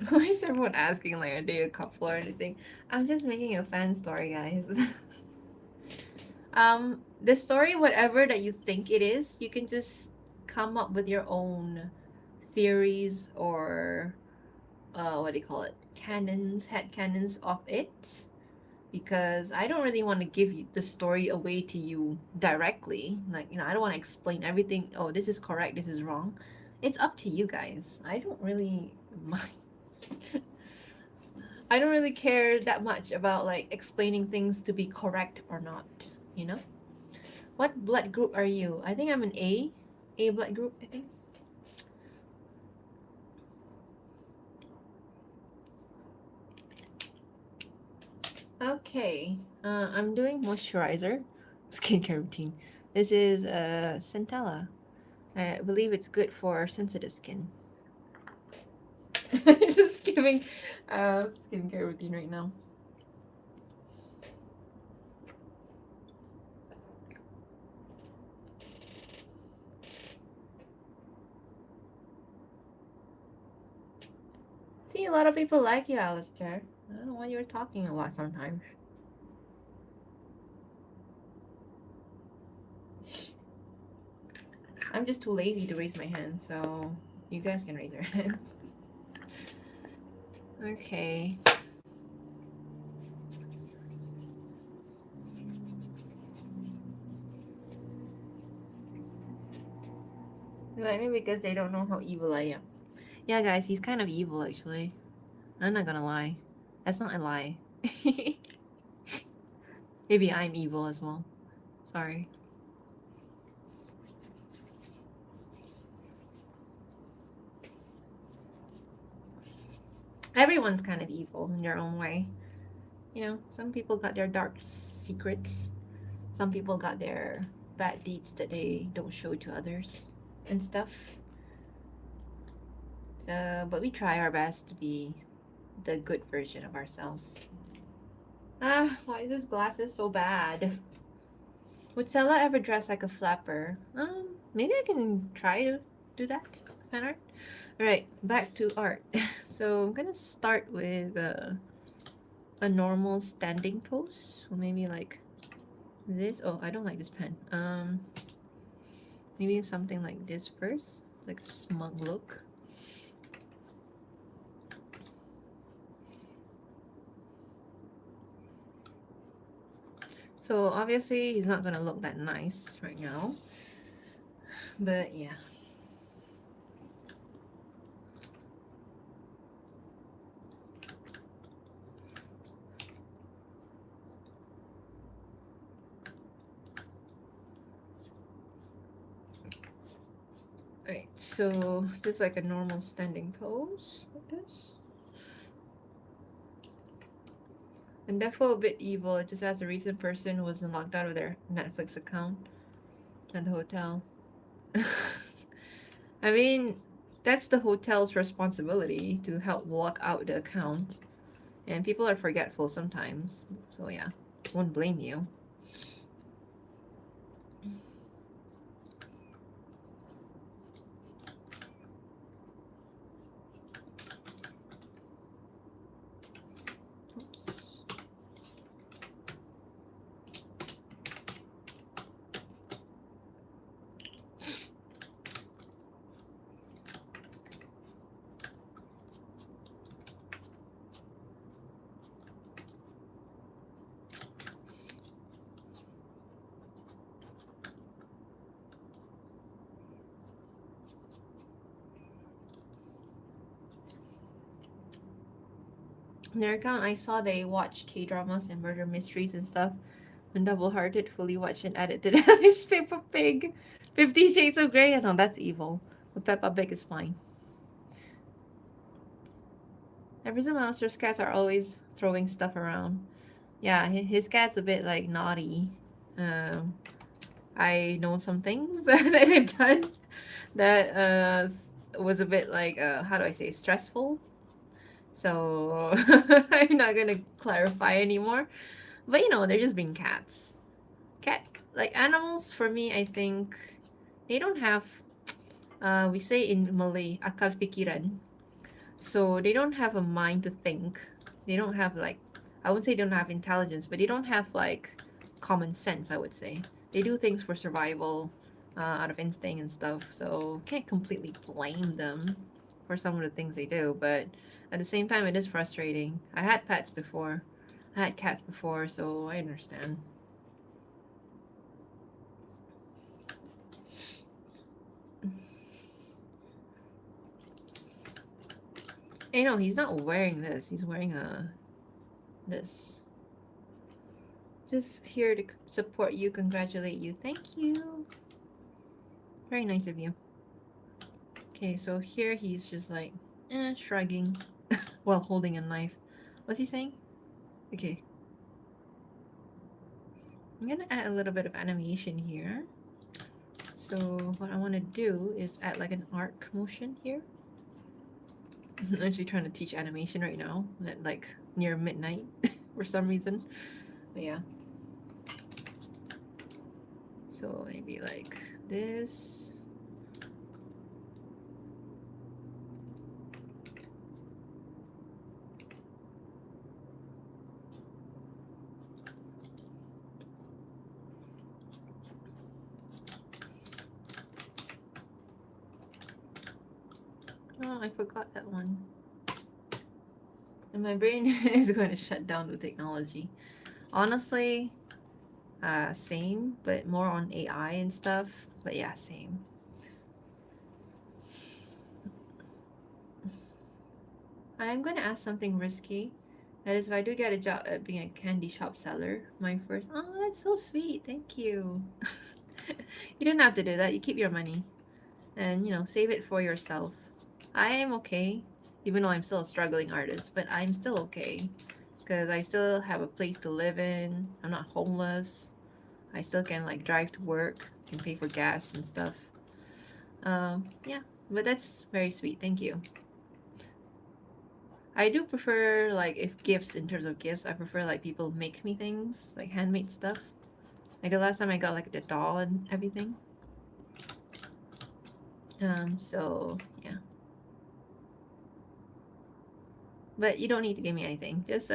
Why is everyone asking like are they a couple or anything? I'm just making a fan story, guys. The story, whatever that you think it is, you can just come up with your own theories or what do you call it? Head canons of it. Because I don't really want to give you the story away to you directly. Like, you know, I don't want to explain everything. Oh, this is correct, this is wrong. It's up to you guys. I don't really mind. I don't really care that much about like explaining things to be correct or not, you know? What blood group are you? I think I'm an A blood group, I think. Okay, I'm doing moisturizer, skincare routine. This is Centella. I believe it's good for sensitive skin. Just giving skincare routine right now. See, a lot of people like you, Alistair. I don't know what you're talking about sometimes. I'm just too lazy to raise my hand, so you guys can raise your hands. Okay. Like me because they don't know how evil I am. Yeah, guys, he's kind of evil actually. I'm not gonna lie. That's not a lie. Maybe I'm evil as well. Sorry. Everyone's kind of evil in their own way. You know, some people got their dark secrets. Some people got their bad deeds that they don't show to others and stuff. So, but we try our best to be the good version of ourselves. Ah, why is this glasses so bad? Would Sella ever dress like a flapper? Maybe I can try to do that. Fan art. All right, back to art. So I'm gonna start with a normal standing pose. So maybe like this. Oh, I don't like this pen. Maybe something like this first, like a smug look. So obviously he's not gonna look that nice right now, but yeah. Alright, so just like a normal standing pose like this. And defo a bit evil, it just as a recent person who was locked out of their Netflix account at the hotel. I mean, that's the hotel's responsibility to help lock out the account. And people are forgetful sometimes. So yeah, won't blame you. Oops. In their account, I saw they watch K-dramas and murder mysteries and stuff. And Double Hearted fully watched and added to the list Peppa Pig. 50 Shades of Grey. No, that's evil. But Peppa Pig is fine. Every monster's cats are always throwing stuff around. Yeah, his cat's a bit like naughty. I know some things that they've done that was a bit like how do I say, stressful. So I'm not gonna clarify anymore. But you know, they're just being cats. Cat like animals for me, I think they don't have we say in Malay akal fikiran. So they don't have a mind to think. They don't have like, I wouldn't say they don't have intelligence, but they don't have like common sense, I would say. They do things for survival, out of instinct and stuff. So can't completely blame them for some of the things they do, but at the same time it is frustrating. I had pets before. I had cats before, so I understand. Hey, no, he's not wearing this. He's wearing this. Just here to support you, congratulate you. Thank you. Very nice of you. Okay, so here he's just like, shrugging while holding a knife. What's he saying? Okay. I'm gonna add a little bit of animation here. So what I want to do is add like an arc motion here. I'm actually trying to teach animation right now at like near midnight for some reason. But yeah. So maybe like this. Oh, I forgot that one. And my brain is going to shut down with technology. Honestly, same, but more on AI and stuff. But yeah, same. I'm going to ask something risky. That is, if I do get a job at being a candy shop seller, my first. Oh, that's so sweet. Thank you. You don't have to do that. You keep your money. And, you know, save it for yourself. I am okay, even though I'm still a struggling artist, but I'm still okay. Because I still have a place to live in. I'm not homeless. I still can, like, drive to work. Can pay for gas and stuff. Yeah, but that's very sweet. Thank you. I do prefer like if gifts in terms of gifts, I prefer like people make me things, like handmade stuff. Like the last time I got like the doll and everything. So yeah. But you don't need to give me anything. Just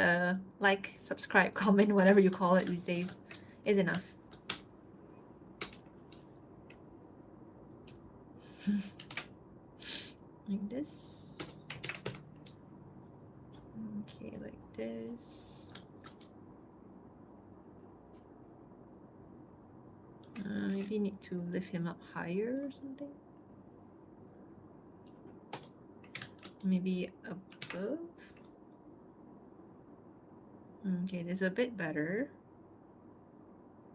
like, subscribe, comment, whatever you call it these days is enough. Like this. Okay, like this. Maybe you need to lift him up higher or something. Maybe above. Okay, this is a bit better.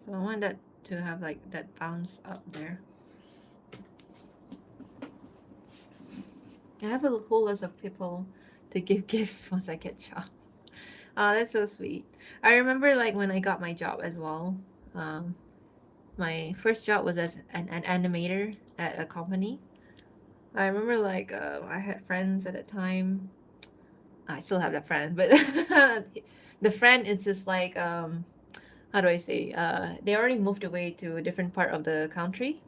So I want that to have like that bounce up there. I have a whole list of people to give gifts once I get job. Oh, that's so sweet. I remember like when I got my job as well. My first job was as an animator at a company. I remember like I had friends at the time. I still have that friend, but the friend is just like how do I say? They already moved away to a different part of the country,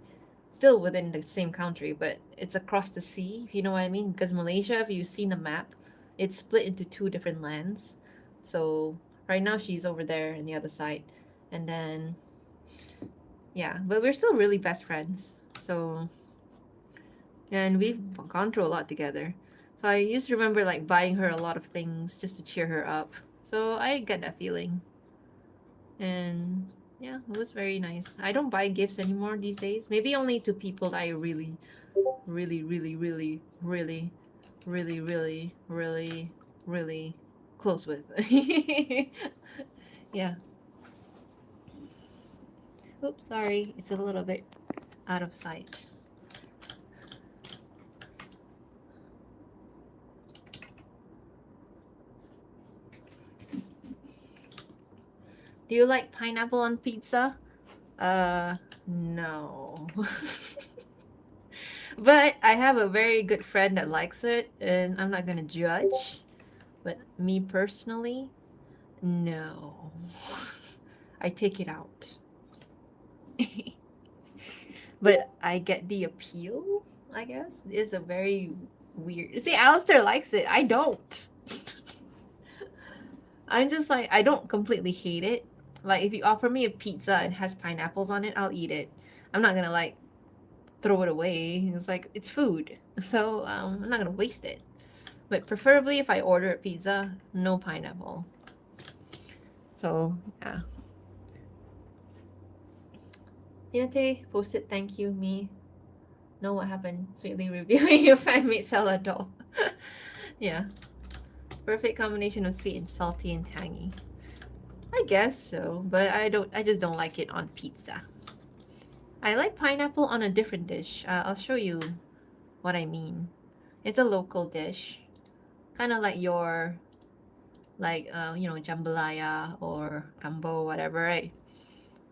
still within the same country, but it's across the sea, if you know what I mean. Because Malaysia, if you've seen the map, it's split into two different lands. So right now she's over there in the other side, and then yeah, but we're still really best friends. So and we've gone through a lot together. So I used to remember like buying her a lot of things just to cheer her up. So I get that feeling. And yeah, it was very nice. I don't buy gifts anymore these days. Maybe only to people that I really, really, really, really, really, really, really, really, really close with. Yeah. Oops, sorry. It's a little bit out of sight. Do you like pineapple on pizza? No. But I have a very good friend that likes it, and I'm not gonna judge. But me personally, no. I take it out. But I get the appeal, I guess. It's a very weird. See, Alistair likes it. I don't. I'm just like, I don't completely hate it. Like, if you offer me a pizza and has pineapples on it, I'll eat it. I'm not gonna like throw it away. It's like, it's food. So I'm not gonna waste it. But preferably if I order a pizza, no pineapple. So yeah. Hinate posted thank you me. Know what happened. Sweetly reviewing your fan-made salad doll. Yeah. Perfect combination of sweet and salty and tangy. I guess so, but I just don't like it on pizza. I like pineapple on a different dish. I'll show you what I mean. It's a local dish. Kind of like your, like, you know, jambalaya or gumbo, whatever, right?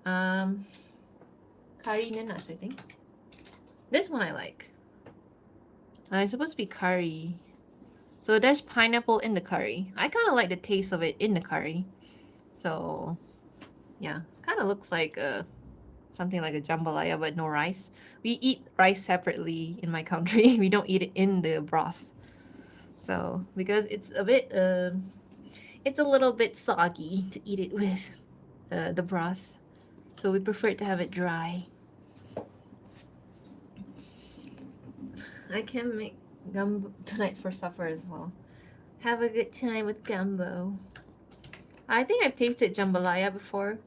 Curry nanas, I think. This one I like. It's supposed to be curry. So there's pineapple in the curry. I kind of like the taste of it in the curry. So, yeah. It kind of looks like something like a jambalaya, but no rice. We eat rice separately in my country. We don't eat it in the broth. So, because it's a bit, it's a little bit soggy to eat it with the broth. So we prefer to have it dry. I can make gumbo tonight for supper as well. Have a good time with gumbo. I think I've tasted jambalaya before,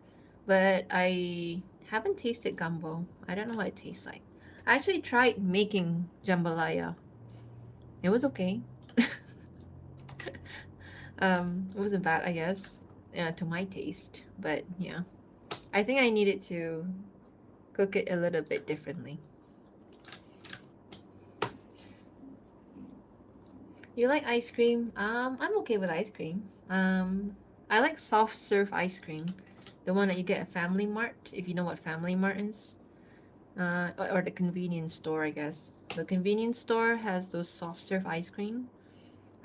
but I haven't tasted gumbo. I don't know what it tastes like. I actually tried making jambalaya. It was okay. It wasn't bad, I guess, to my taste. But yeah, I think I needed to cook it a little bit differently. You like ice cream? I'm okay with ice cream. I like soft serve ice cream, the one that you get at Family Mart, if you know what Family Mart is. Or the convenience store, I guess. The convenience store has those soft serve ice cream.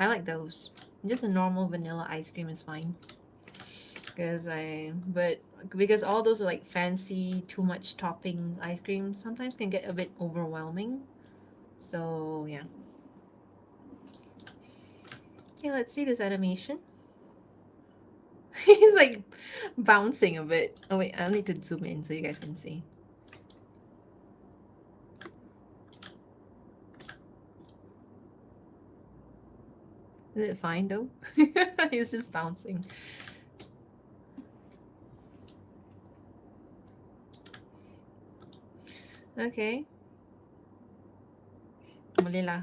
I like those. Just a normal vanilla ice cream is fine. Because all those like fancy, too much toppings ice creams sometimes can get a bit overwhelming. So yeah. Okay, let's see this animation. He's like bouncing a bit. Oh wait, I'll need to zoom in so you guys can see. Is it fine though? He's just bouncing. Okay. Boleh lah.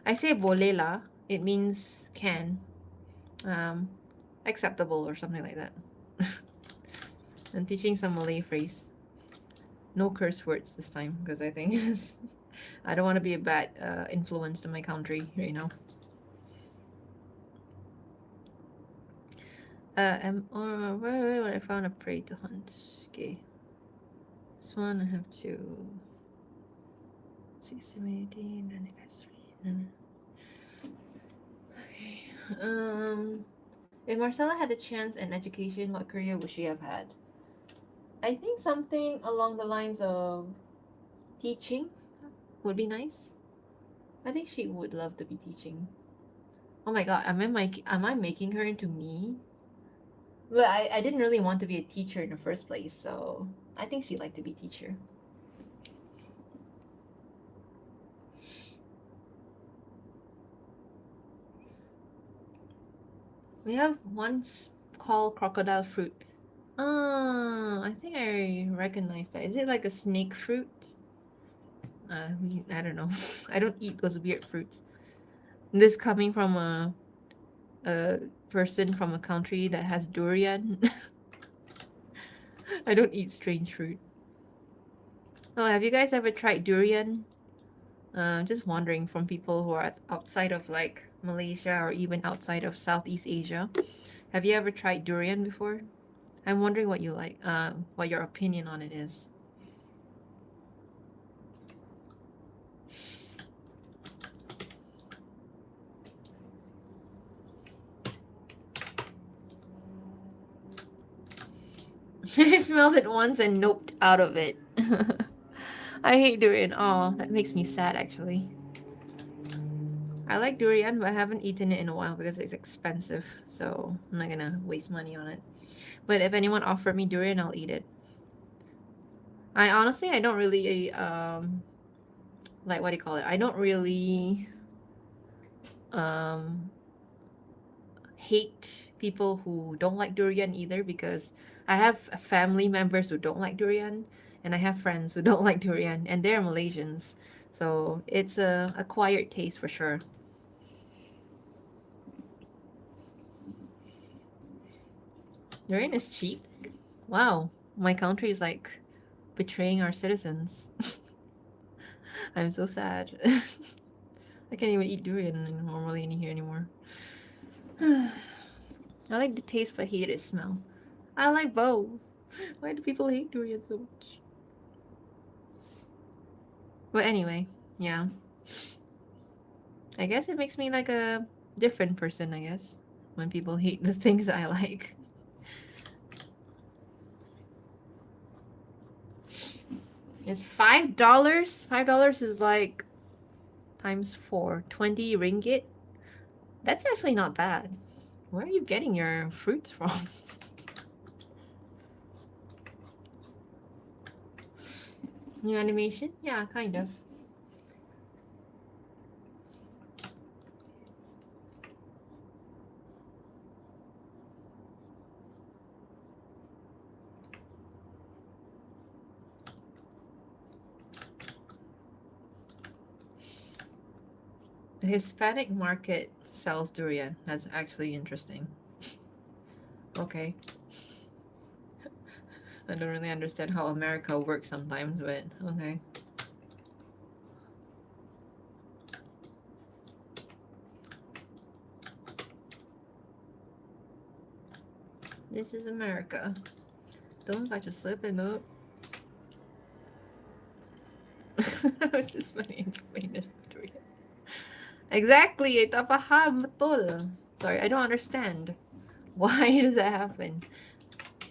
I say boleh lah. It means can. Acceptable or something like that. I'm teaching some Malay phrase. No curse words this time because I think I don't want to be a bad influence to my country right now. Where would I found a prey to hunt? Okay. This one I have to 680, okay. If Marcella had the chance and education, what career would she have had? I think something along the lines of teaching would be nice. I think she would love to be teaching. Oh my god, am I making her into me? But I didn't really want to be a teacher in the first place, so I think she'd like to be teacher. We have one called crocodile fruit. I think I recognize that. Is it like a snake fruit? I don't know. I don't eat those weird fruits. This coming from a person from a country that has durian. I don't eat strange fruit. Oh, have you guys ever tried durian? Just wondering from people who are outside of like Malaysia or even outside of Southeast Asia. Have you ever tried durian before? I'm wondering what you like, what your opinion on it is. I smelled it once and noped out of it. I hate durian. Oh, that makes me sad actually. I like durian, but I haven't eaten it in a while because it's expensive. So I'm not gonna waste money on it. But if anyone offered me durian, I'll eat it. I don't really like, what do you call it? I don't really hate people who don't like durian either, because I have family members who don't like durian, and I have friends who don't like durian, and they're Malaysians. So it's a acquired taste for sure. Durian is cheap. Wow, my country is like betraying our citizens. I'm so sad. I can't even eat durian normally in here anymore. I like the taste but hate its smell. I like both. Why do people hate durian so much? But anyway, yeah. I guess it makes me like a different person, I guess, when people hate the things I like. It's $5. $5 is like times 4, 20 ringgit. That's actually not bad. Where are you getting your fruits from? New animation? Yeah, kind of. The Hispanic market sells durian. That's actually interesting. Okay. I don't really understand how America works sometimes, but okay. This is America. Don't got you slipping up. How is this funny? Explain this durian. Exactly, ito paham, betul. Sorry, I don't understand. Why does that happen?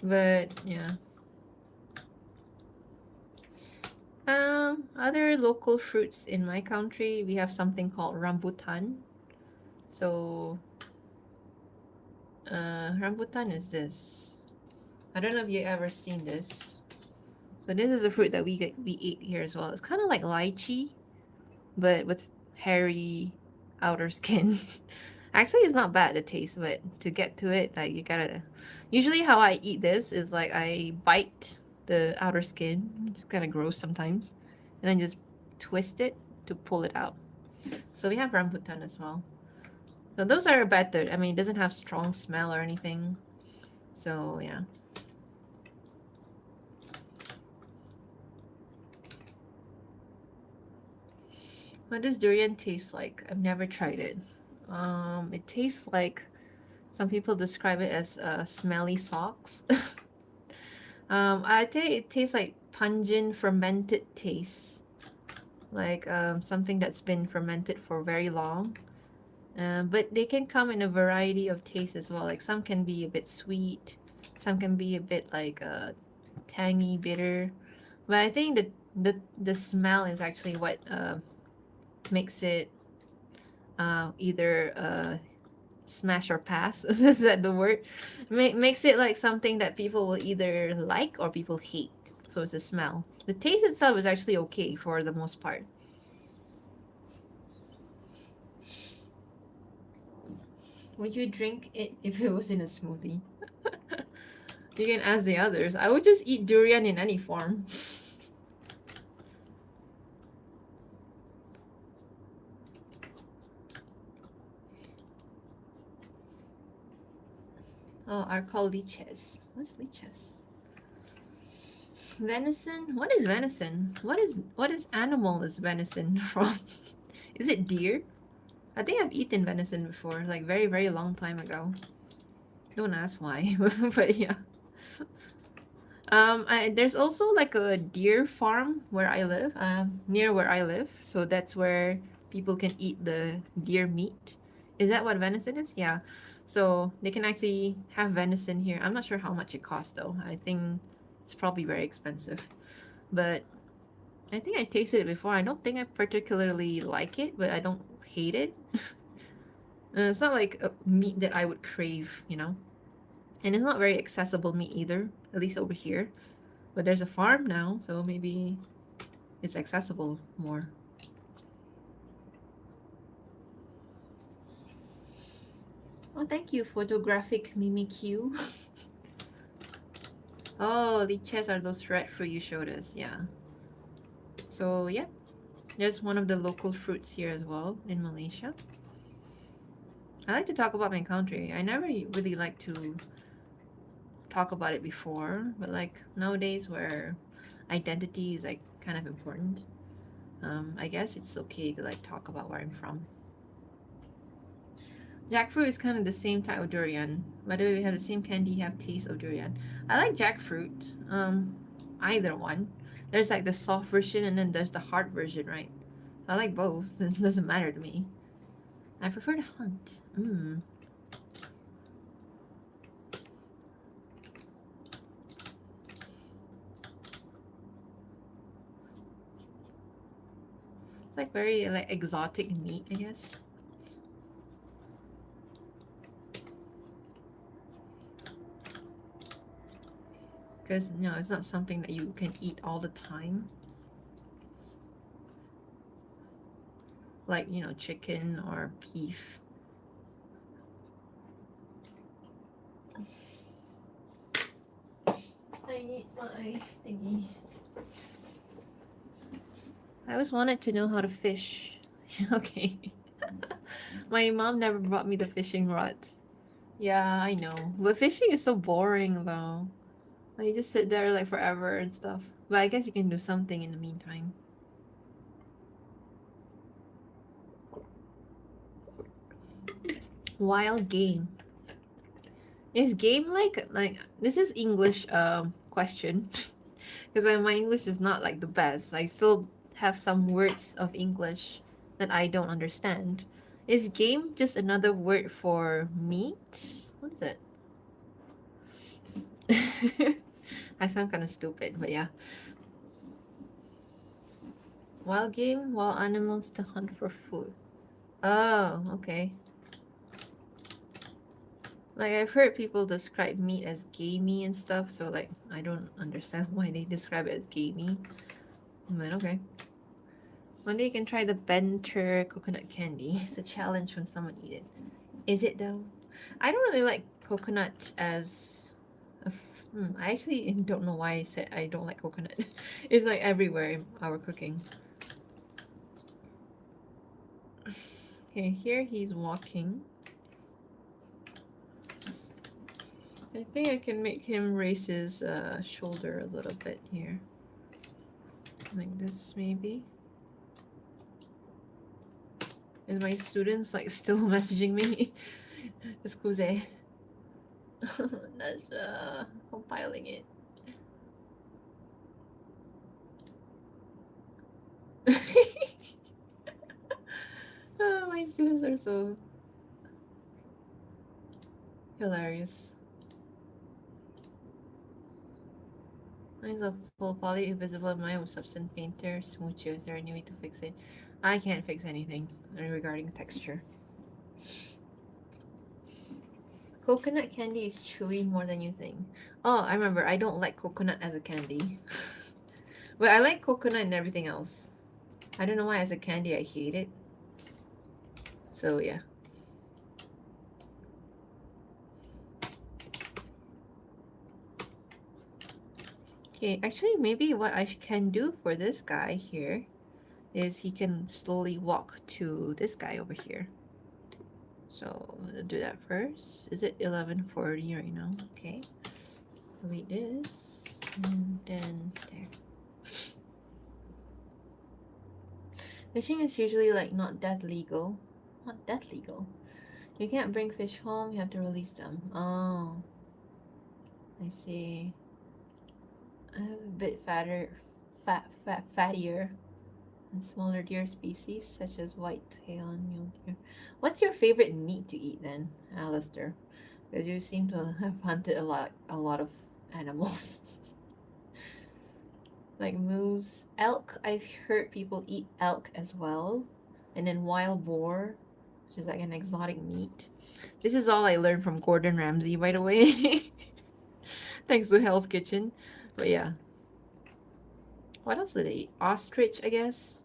But yeah. Other local fruits in my country, we have something called rambutan. So, rambutan is this. I don't know if you ever seen this. So this is a fruit that we ate here as well. It's kind of like lychee, but with hairy outer skin. Actually, it's not bad the taste, but to get to it, like you gotta. Usually, how I eat this is like I bite the outer skin. It's kind of gross sometimes, and then just twist it to pull it out. So we have rambutan as well. So those are better. I mean, it doesn't have strong smell or anything. So yeah. What does durian taste like? I've never tried it. It tastes like some people describe it as smelly socks. I think it tastes like pungent fermented taste, like something that's been fermented for very long. But they can come in a variety of tastes as well. Like some can be a bit sweet, some can be a bit like tangy, bitter. But I think the smell is actually what makes it either smash or pass. Is that the word? Makes it like something that people will either like or people hate. So it's a smell. The taste itself is actually okay for the most part. Would you drink it if it was in a smoothie? You can ask the others. I would just eat durian in any form. Oh, are called leeches. What's leeches? Venison? What is venison? What is animal is venison from? Is it deer? I think I've eaten venison before, like very, very long time ago. Don't ask why, but yeah. There's also like a deer farm where I live, near where I live. So that's where people can eat the deer meat. Is that what venison is? Yeah. So they can actually have venison here. I'm not sure how much it costs though. I think it's probably very expensive. But I think I tasted it before. I don't think I particularly like it, but I don't hate it. It's not like a meat that I would crave, you know? And it's not very accessible meat either, at least over here. But there's a farm now, so maybe it's accessible more. Oh, thank you, photographic Mimikyu. Oh, leeches are those red fruit you showed us, yeah. So yeah, there's one of the local fruits here as well in Malaysia. I like to talk about my country. I never really like to talk about it before, but like nowadays where identity is like kind of important, I guess it's okay to like talk about where I'm from. Jackfruit is kind of the same type of durian. Whether we have the same candy, have taste of durian. I like jackfruit. Either one. There's like the soft version and then there's the hard version, right? I like both. It doesn't matter to me. I prefer to hunt. It's like very like exotic meat, I guess. Because no, it's not something that you can eat all the time. Like, you know, chicken or beef. I need my thingy. I always wanted to know how to fish. Okay. My mom never brought me the fishing rods. Yeah, I know. But fishing is so boring though. Like you just sit there like forever and stuff. But I guess you can do something in the meantime. Wild game. Is game like this is English question because my English is not like the best. I still have some words of English that I don't understand. Is game just another word for meat? What is it? I sound kind of stupid, but yeah. Wild game, wild animals to hunt for food. Oh, okay. Like I've heard people describe meat as gamey and stuff, so like I don't understand why they describe it as gamey. But okay. One day you can try the Benter coconut candy. It's a challenge when someone eat it. Is it though? I don't really like coconut as I actually don't know why I said I don't like coconut. It's like everywhere in our cooking. Okay, here he's walking. I think I can make him raise his shoulder a little bit here. Like this, maybe. Is my students like still messaging me? Excuse. That's compiling it. Oh, my students are so hilarious. Mine's a full poly, invisible in mine with substance painter, smoocher. Is there any way to fix it? I can't fix anything regarding texture. Coconut candy is chewy more than you think. Oh, I remember. I don't like coconut as a candy. But I like coconut and everything else. I don't know why as a candy I hate it. So yeah. Okay, actually maybe what I can do for this guy here is he can slowly walk to this guy over here. So I'll do that first. Is it 11:40 right now? Okay. Delete this and then there. Fishing is usually like not death legal. Not death legal. You can't bring fish home, you have to release them. Oh. I see. A bit fattier and smaller deer species such as whitetail and mule deer. What's your favorite meat to eat then, Alistair? Because you seem to have hunted a lot of animals. Like moose, elk. I've heard people eat elk as well, and then wild boar, which is like an exotic meat. This is all I learned from Gordon Ramsay, by the way. Thanks to Hell's Kitchen. But yeah. What else do they eat? Ostrich, I guess.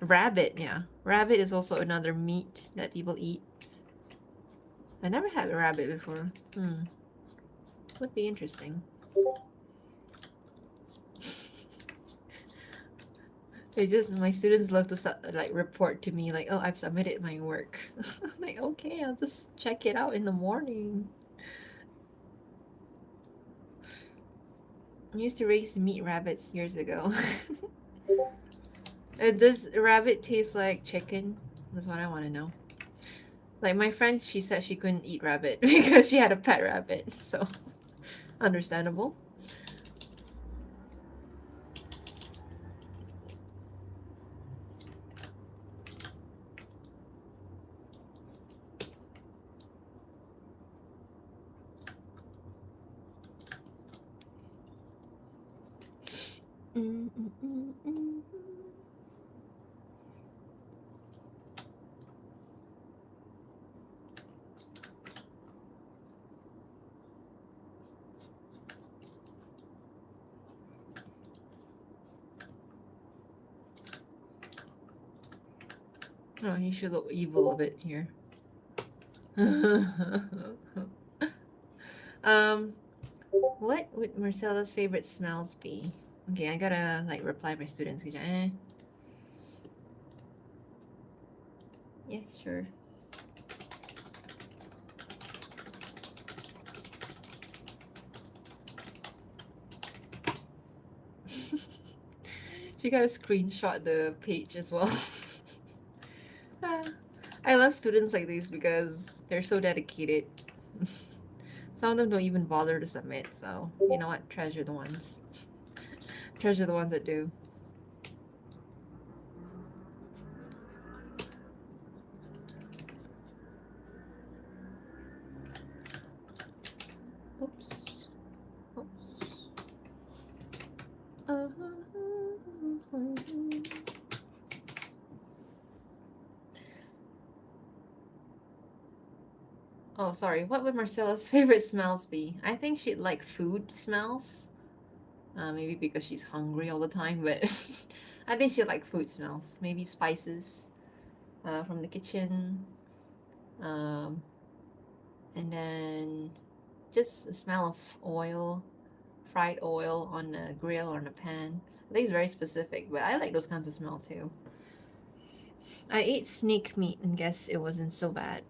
Rabbit, yeah. Rabbit is also another meat that people eat. I never had a rabbit before. Would be interesting. My students love to like report to me like, oh, I've submitted my work. Like, okay, I'll just check it out in the morning. I used to raise meat rabbits years ago. Does rabbit taste like chicken? That's what I want to know. Like my friend, she said she couldn't eat rabbit because she had a pet rabbit. So, understandable. Oh, he should look evil a bit here. What would Marcella's favorite smells be? Okay, I gotta like reply my students. Yeah, sure. She gotta screenshot the page as well. I love students like these because they're so dedicated. Some of them don't even bother to submit, so you know what? Treasure the ones. Treasure the ones that do. Oh, sorry. What would Marcella's favorite smells be? I think she'd like food smells. Maybe because she's hungry all the time, but I think she'd like food smells. Maybe spices from the kitchen. Um, and then just the smell of oil, fried oil on a grill or on a pan. I think it's very specific, but I like those kinds of smell too. I ate snake meat and guess it wasn't so bad.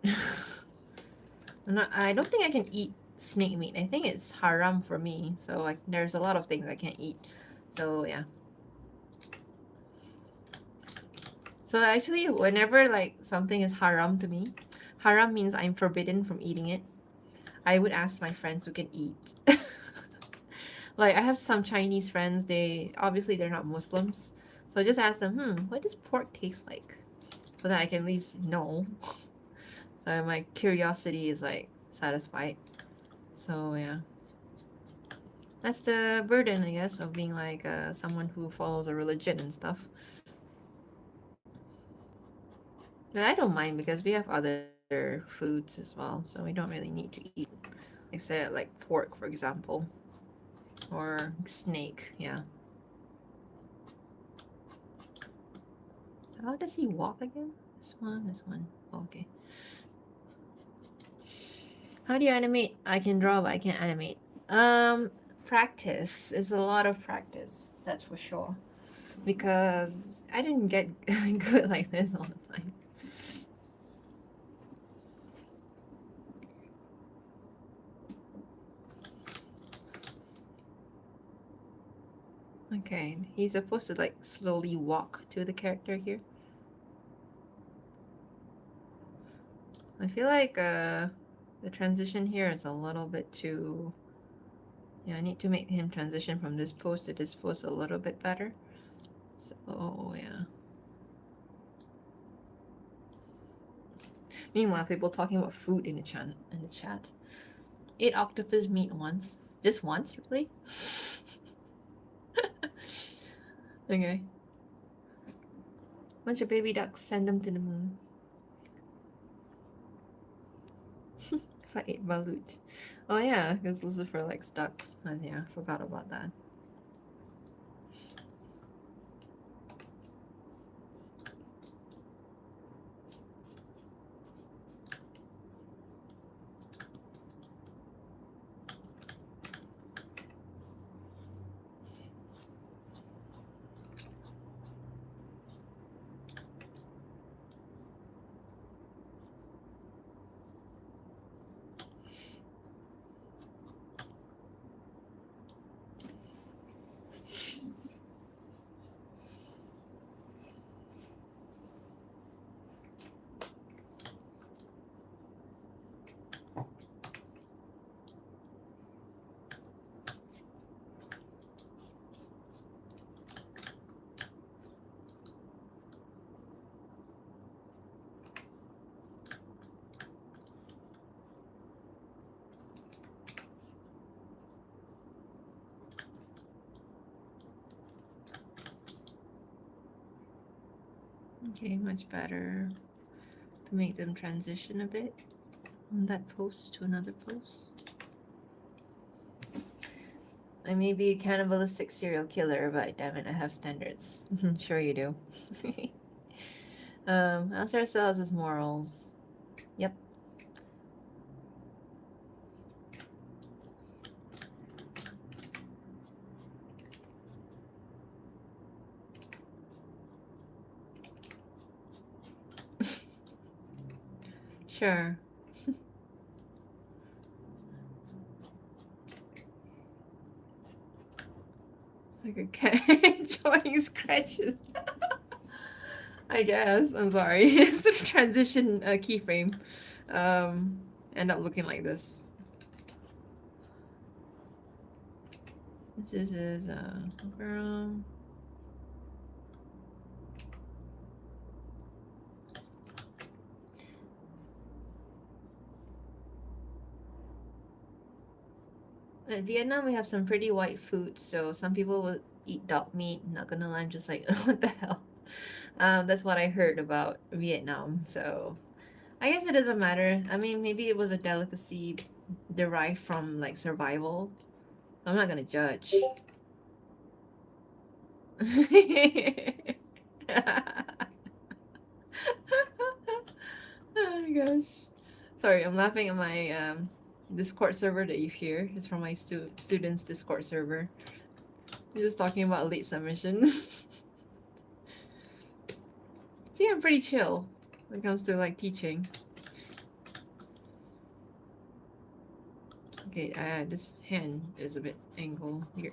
I don't think I can eat snake meat. I think it's haram for me. So like there's a lot of things I can't eat. So yeah. So actually whenever like something is haram to me, haram means I'm forbidden from eating it. I would ask my friends who can eat. Like I have some Chinese friends, they're not Muslims. So I just ask them, what does pork taste like? So that I can at least know. So my curiosity is like satisfied. So yeah. That's the burden, I guess, of being like someone who follows a religion and stuff. But I don't mind because we have other foods as well, so we don't really need to eat, except like pork, for example, or snake. Yeah. How does he walk again? This one. Okay. How do you animate? I can draw, but I can't animate. Practice is a lot of practice. That's for sure. Because I didn't get good like this all the time. Okay, he's supposed to like slowly walk to the character here. I feel like the transition here is a little bit too... Yeah, I need to make him transition from this pose to this pose a little bit better. So yeah. Meanwhile, people talking about food in the chat. Ate octopus meat once. Just once, really? Okay. Bunch of baby ducks, send them to the moon. If I ate balut. Oh yeah, because Lucifer likes ducks. Yeah, forgot about that. Okay, much better. To make them transition a bit from that pose to another pose. I may be a cannibalistic serial killer, but damn it, I have standards. Sure you do. Answer ourselves as morals. Yep. Sure. It's like a cat enjoying scratches. I guess. I'm sorry. It's a transition keyframe. End up looking like this. This is a girl. In Vietnam, we have some pretty white food, so some people would eat dog meat. Not gonna lie, I'm just like, what the hell? That's what I heard about Vietnam. So I guess it doesn't matter. I mean, maybe it was a delicacy derived from like survival. I'm not gonna judge. Oh my gosh. Sorry, I'm laughing at my Discord server that you hear. It's from my students' Discord server. You're just talking about late submissions. See, I'm pretty chill when it comes to like teaching. Okay, this hand is a bit angled here.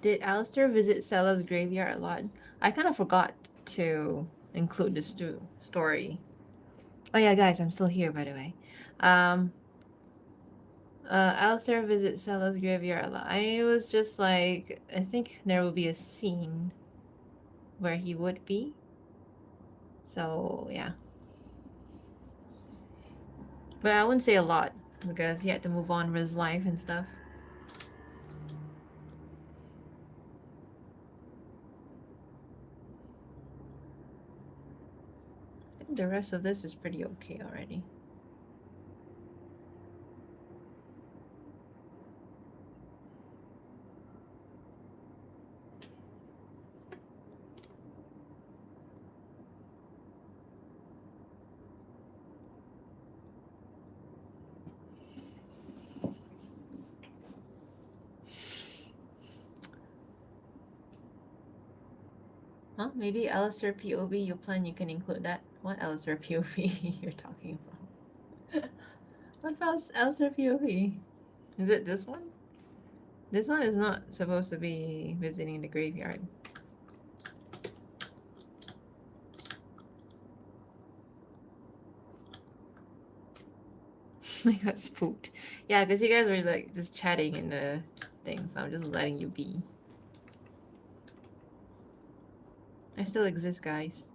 Did Alistair visit Sella's graveyard a lot? I kind of forgot to include this story. Oh yeah, guys, I'm still here, by the way. Alistair visits Sella's graveyard a lot. I was just like, I think there will be a scene where he would be. So yeah. But I wouldn't say a lot because he had to move on with his life and stuff. I think the rest of this is pretty okay already. Huh? Maybe Alistair POV, you plan you can include that? What Alistair POV you're talking about? What about Alistair POV? Is it this one? This one is not supposed to be visiting the graveyard. I got spooked. Yeah, because you guys were like just chatting in the thing, so I'm just letting you be. I still exist, guys.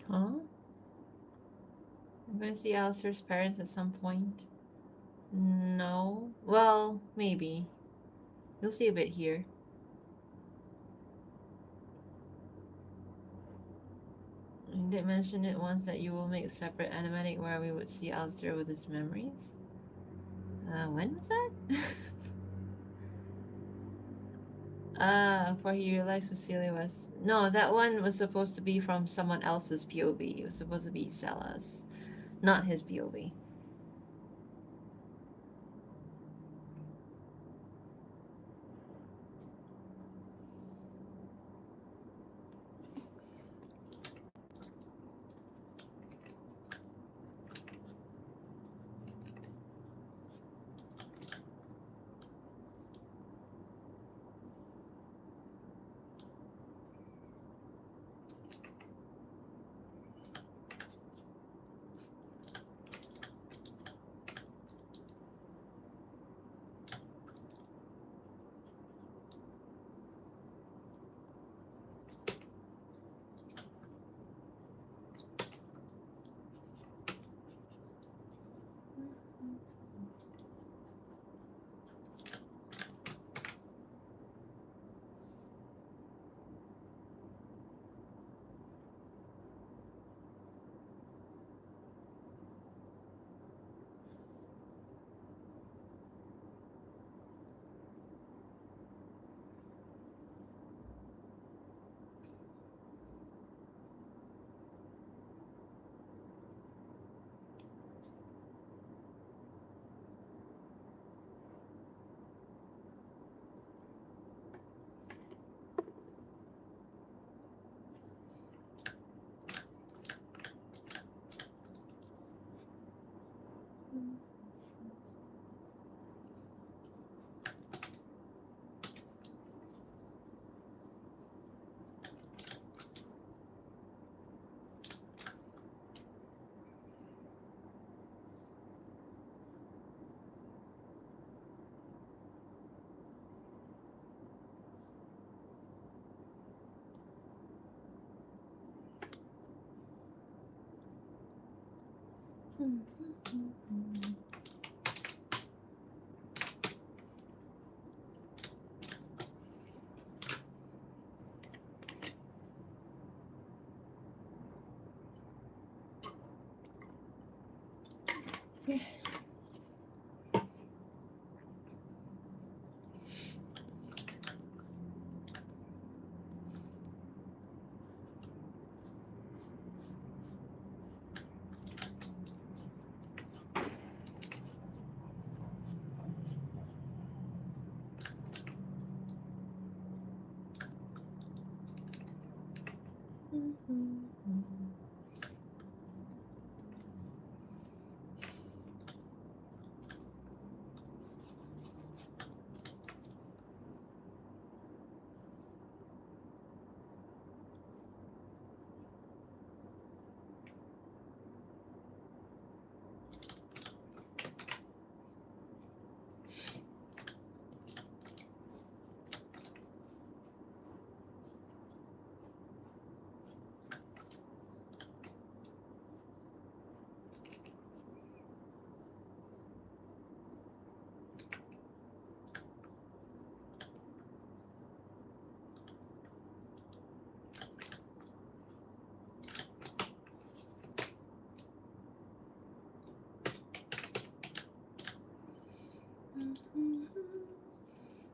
Huh? I'm gonna see Alistair's parents at some point. No. Well, maybe. You'll see a bit here. You did mention it once that you will make a separate animatic where we would see Alistair with his memories. When was that? For he realized who Celia was. No, that one was supposed to be from someone else's POV. It was supposed to be Sella's, not his POV.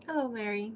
Hello, Mary.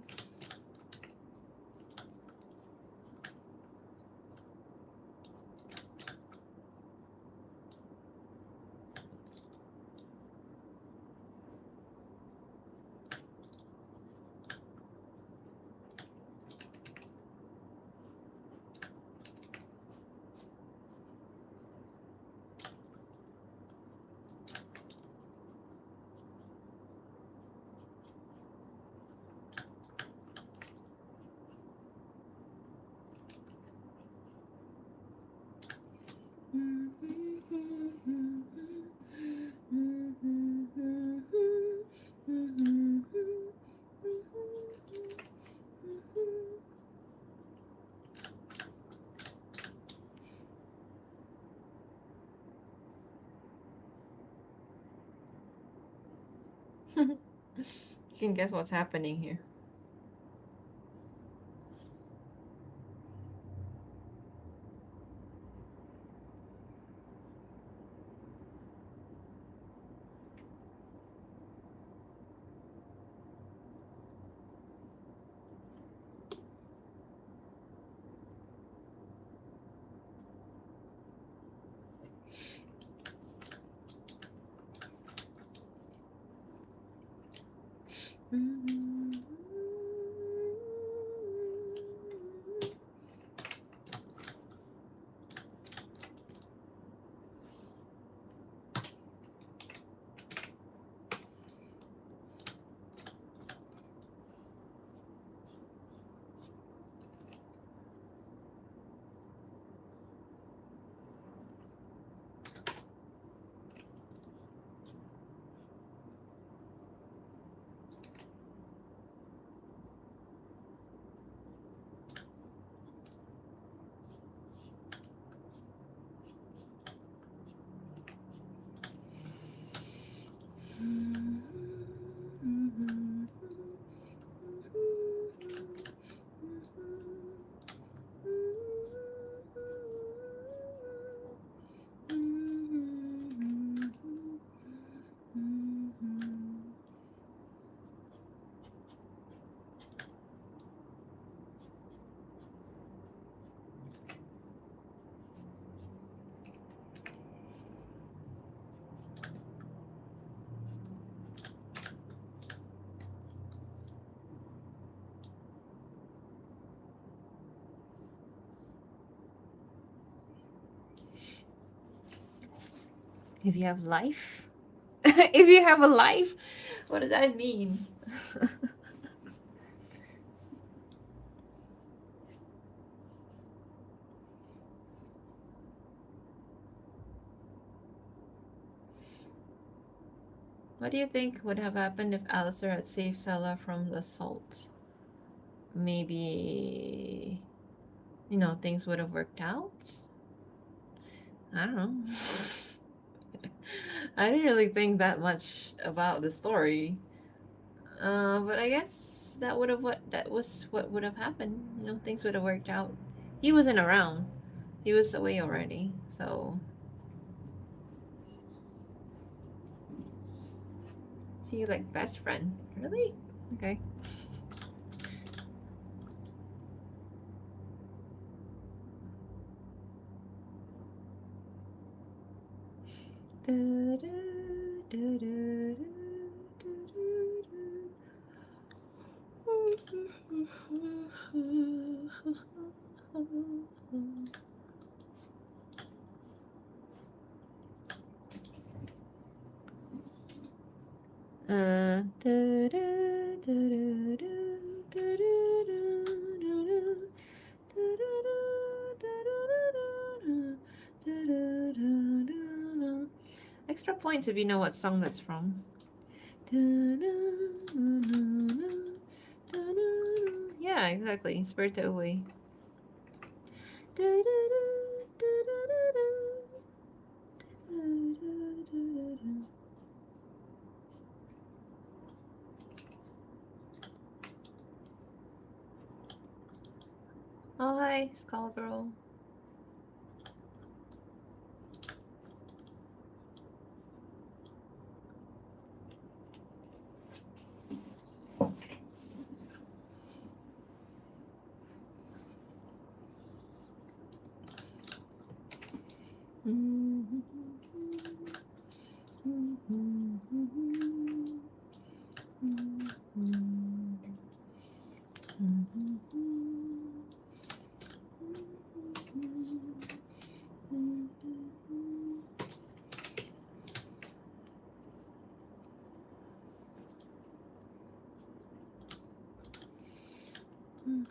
You can guess what's happening here. If you have life? If you have a life? What does that mean? What do you think would have happened if Alistair had saved Sella from the assault? Maybe, things would have worked out? I don't know. I didn't really think that much about the story. But I guess that was what would have happened. You know, things would have worked out. He wasn't around. He was away already. So see you like best friend. Really? Okay. Extra points if you know what song that's from. Yeah, exactly. Spirited Away. Oh, hi, Skull Girl.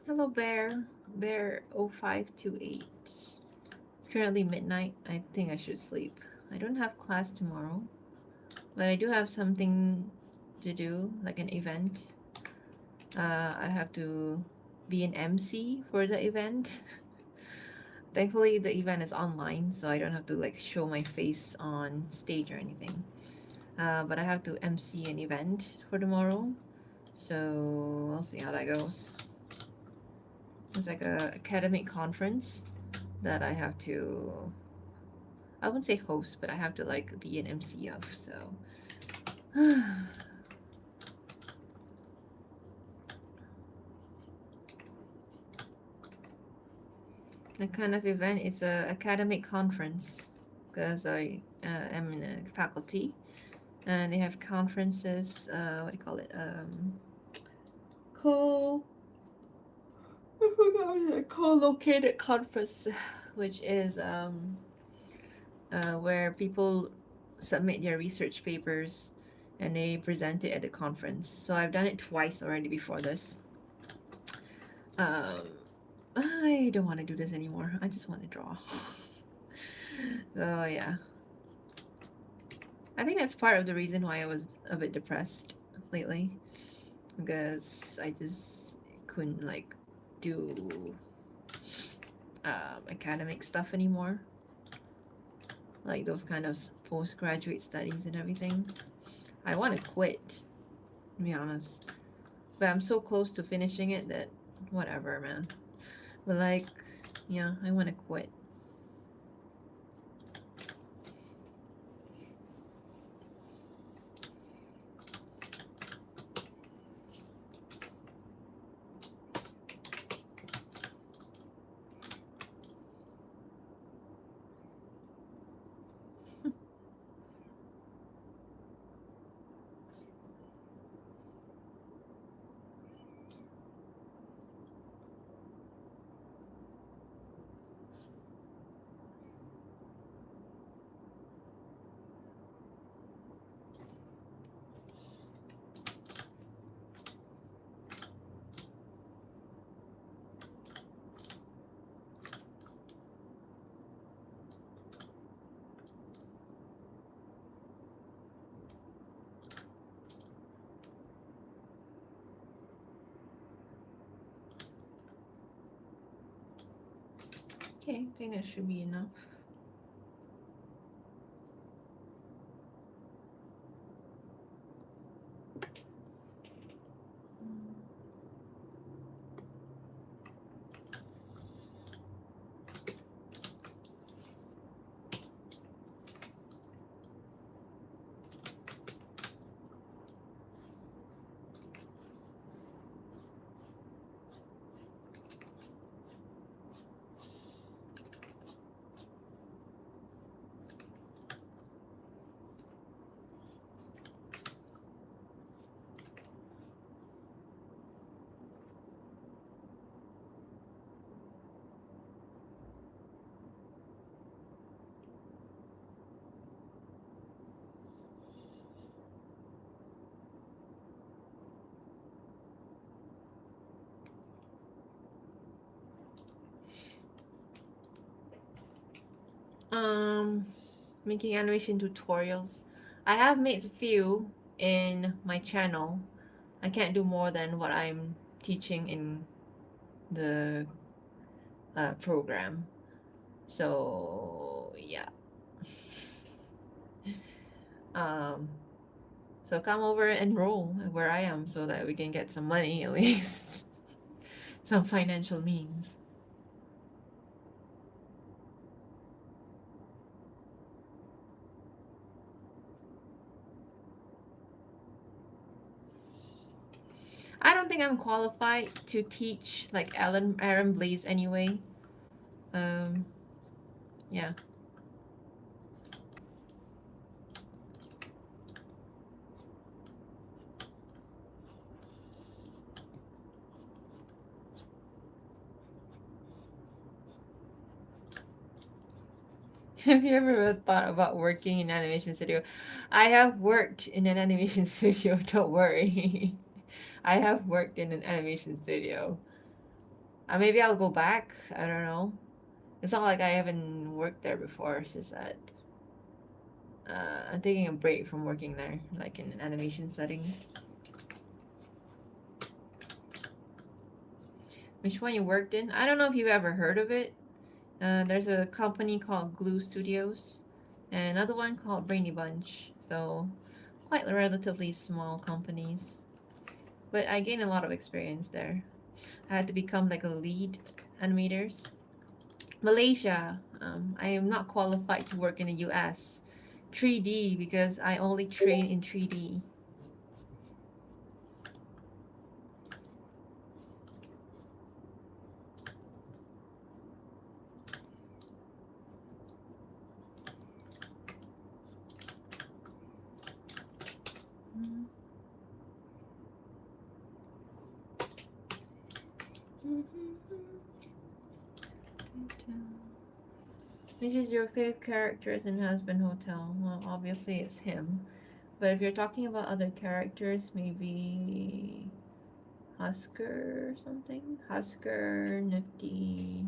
Hello, Bear. Bear 0528. It's currently midnight. I think I should sleep. I don't have class tomorrow, but I do have something to do, like an event. I have to be an MC for the event. Thankfully, the event is online, so I don't have to like show my face on stage or anything. But I have to MC an event for tomorrow, so we'll see how that goes. It's like a academic conference that I have to, I wouldn't say host, but I have to like be an MC of, so the kind of event is a academic conference because I am in a faculty and they have conferences, what do you call it, co co-located conference, which is where people submit their research papers and they present it at the conference. So I've done it twice already before this. I don't want to do this anymore. I just want to draw. So yeah, I think that's part of the reason why I was a bit depressed lately, because I just couldn't like do academic stuff anymore, like those kind of postgraduate studies and everything. I want to quit, to be honest, but I'm so close to finishing it that whatever, man. But like, yeah, I want to quit. Okay, I think that should be enough. Making animation tutorials. I have made a few in my channel. I can't do more than what I'm teaching in the program. So yeah. um so come over and enroll where I am so that we can get some money at least. Some financial means. I don't think I'm qualified to teach like Aaron Blaze anyway. Yeah. Have you ever thought about working in an animation studio? I have worked in an animation studio, don't worry. I have worked in an animation studio. Maybe I'll go back. I don't know. It's not like I haven't worked there before. It's just that I'm taking a break from working there, like in an animation setting. Which one you worked in? I don't know if you've ever heard of it. There's a company called Glue Studios and another one called Brainy Bunch. So quite relatively small companies. But I gained a lot of experience there. I had to become like a lead animators. Malaysia. I am not qualified to work in the US. 3D because I only train in 3D. Which is your favorite characters in Husband Hotel? Well, obviously it's him. But if you're talking about other characters, maybe Husker or something? Husker, Nifty.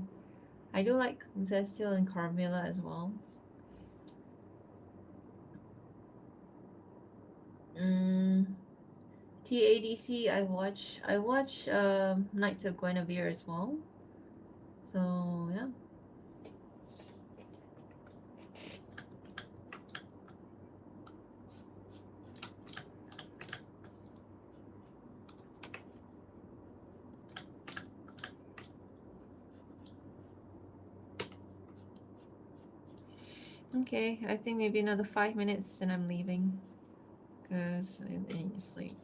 I do like Zestial and Carmilla as well. TADC I watch Knights of Guinevere as well. So yeah. Okay, I think maybe another 5 minutes and I'm leaving because I need to sleep.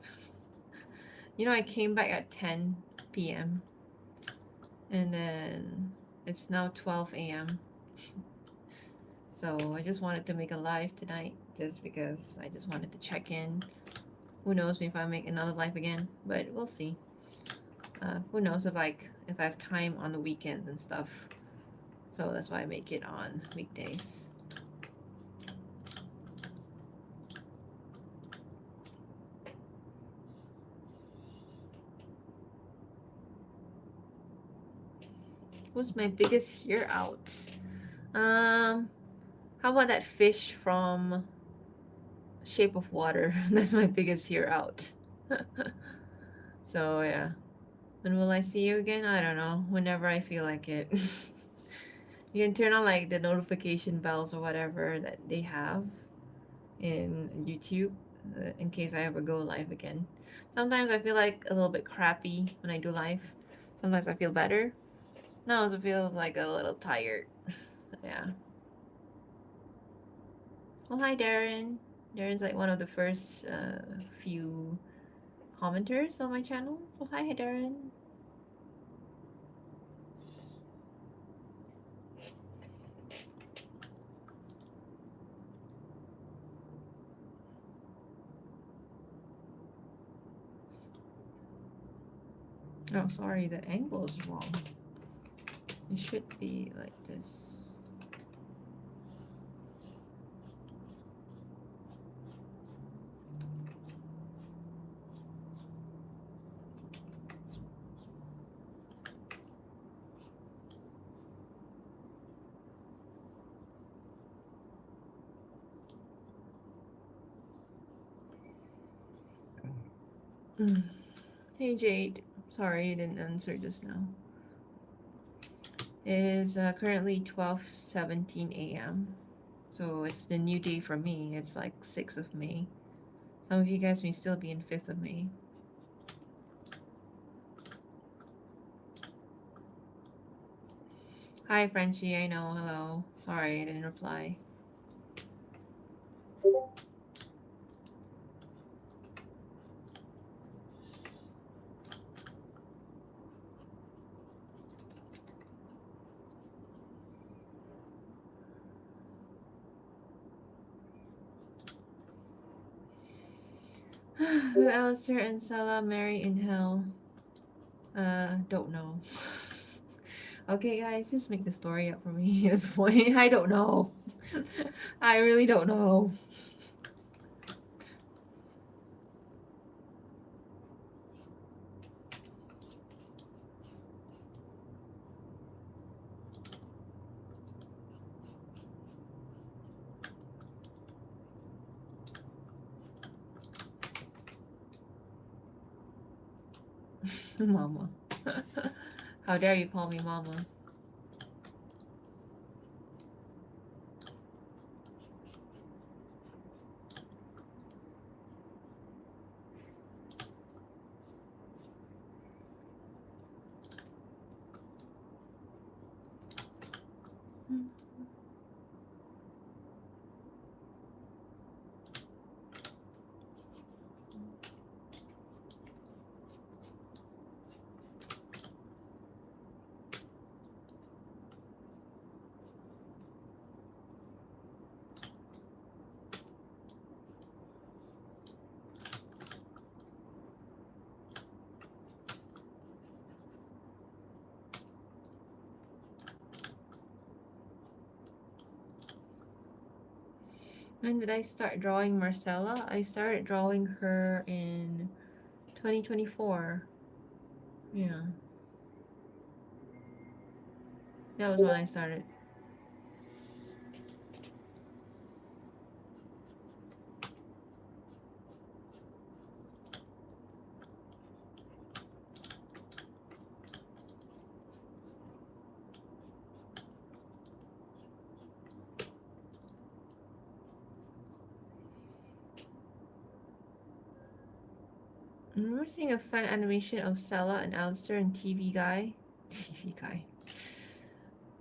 You know, I came back at 10 p.m. and then it's now 12 a.m. So I just wanted to make a live tonight just because I just wanted to check in. Who knows if I make another live again, but we'll see. Who knows if I have time on the weekends and stuff. So that's why I make it on weekdays. What's my biggest year out? How about that fish from Shape of Water? That's my biggest year out. So yeah. When will I see you again? I don't know. Whenever I feel like it. You can turn on like the notification bells or whatever that they have in YouTube in case I ever go live again. Sometimes I feel like a little bit crappy when I do live. Sometimes I feel better. No, I feel like a little tired. So yeah. Well, hi Darren. Darren's like one of the first few commenters on my channel. So hi Darren. Oh, sorry, the angle is wrong. It should be like this. Hey Jade, sorry I didn't answer just now. It is currently 12:17 a.m. So it's the new day for me. It's like 6th of May. Some of you guys may still be in 5th of May. Hi Frenchie, I know, hello. Sorry I didn't reply. Will Alistair and Salah marry in hell? Don't know. Okay, guys, just make the story up for me. It's point. I don't know. I really don't know. Mama. How dare you call me mama? When did I start drawing Marcella? I started drawing her in 2024. Yeah. That was when I started. I remember seeing a fan animation of Sella and Alistair and TV Guy. TV Guy.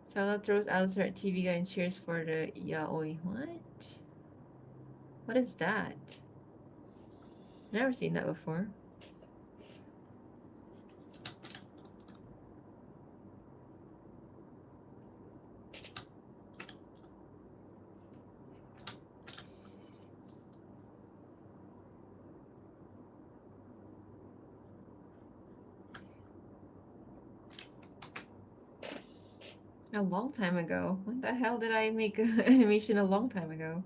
Sella throws Alistair at TV Guy and cheers for the yaoi. What? What is that? Never seen that before. A long time ago. When the hell did I make an animation a long time ago?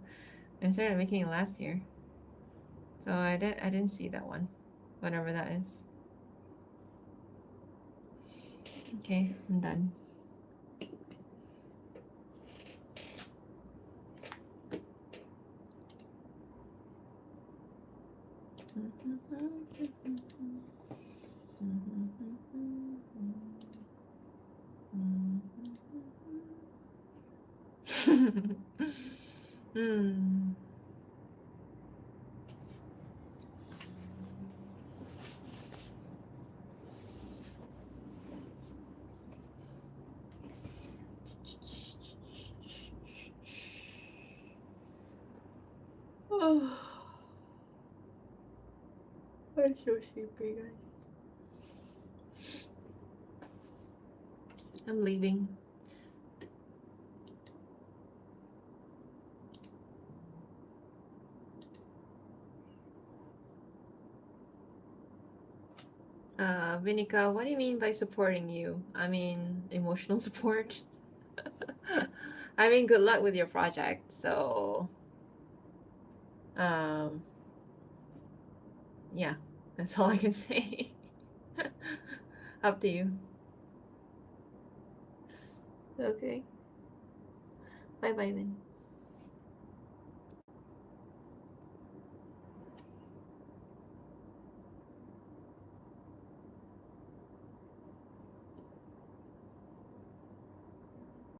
I started making it last year. So I didn't see that one. Whatever that is. Okay, I'm done. Hmm. Oh, I'm so sleepy, guys. I'm leaving. Vinica, what do you mean by supporting you? I mean, emotional support. I mean, good luck with your project. So, yeah, that's all I can say. Up to you. Okay. Bye bye then.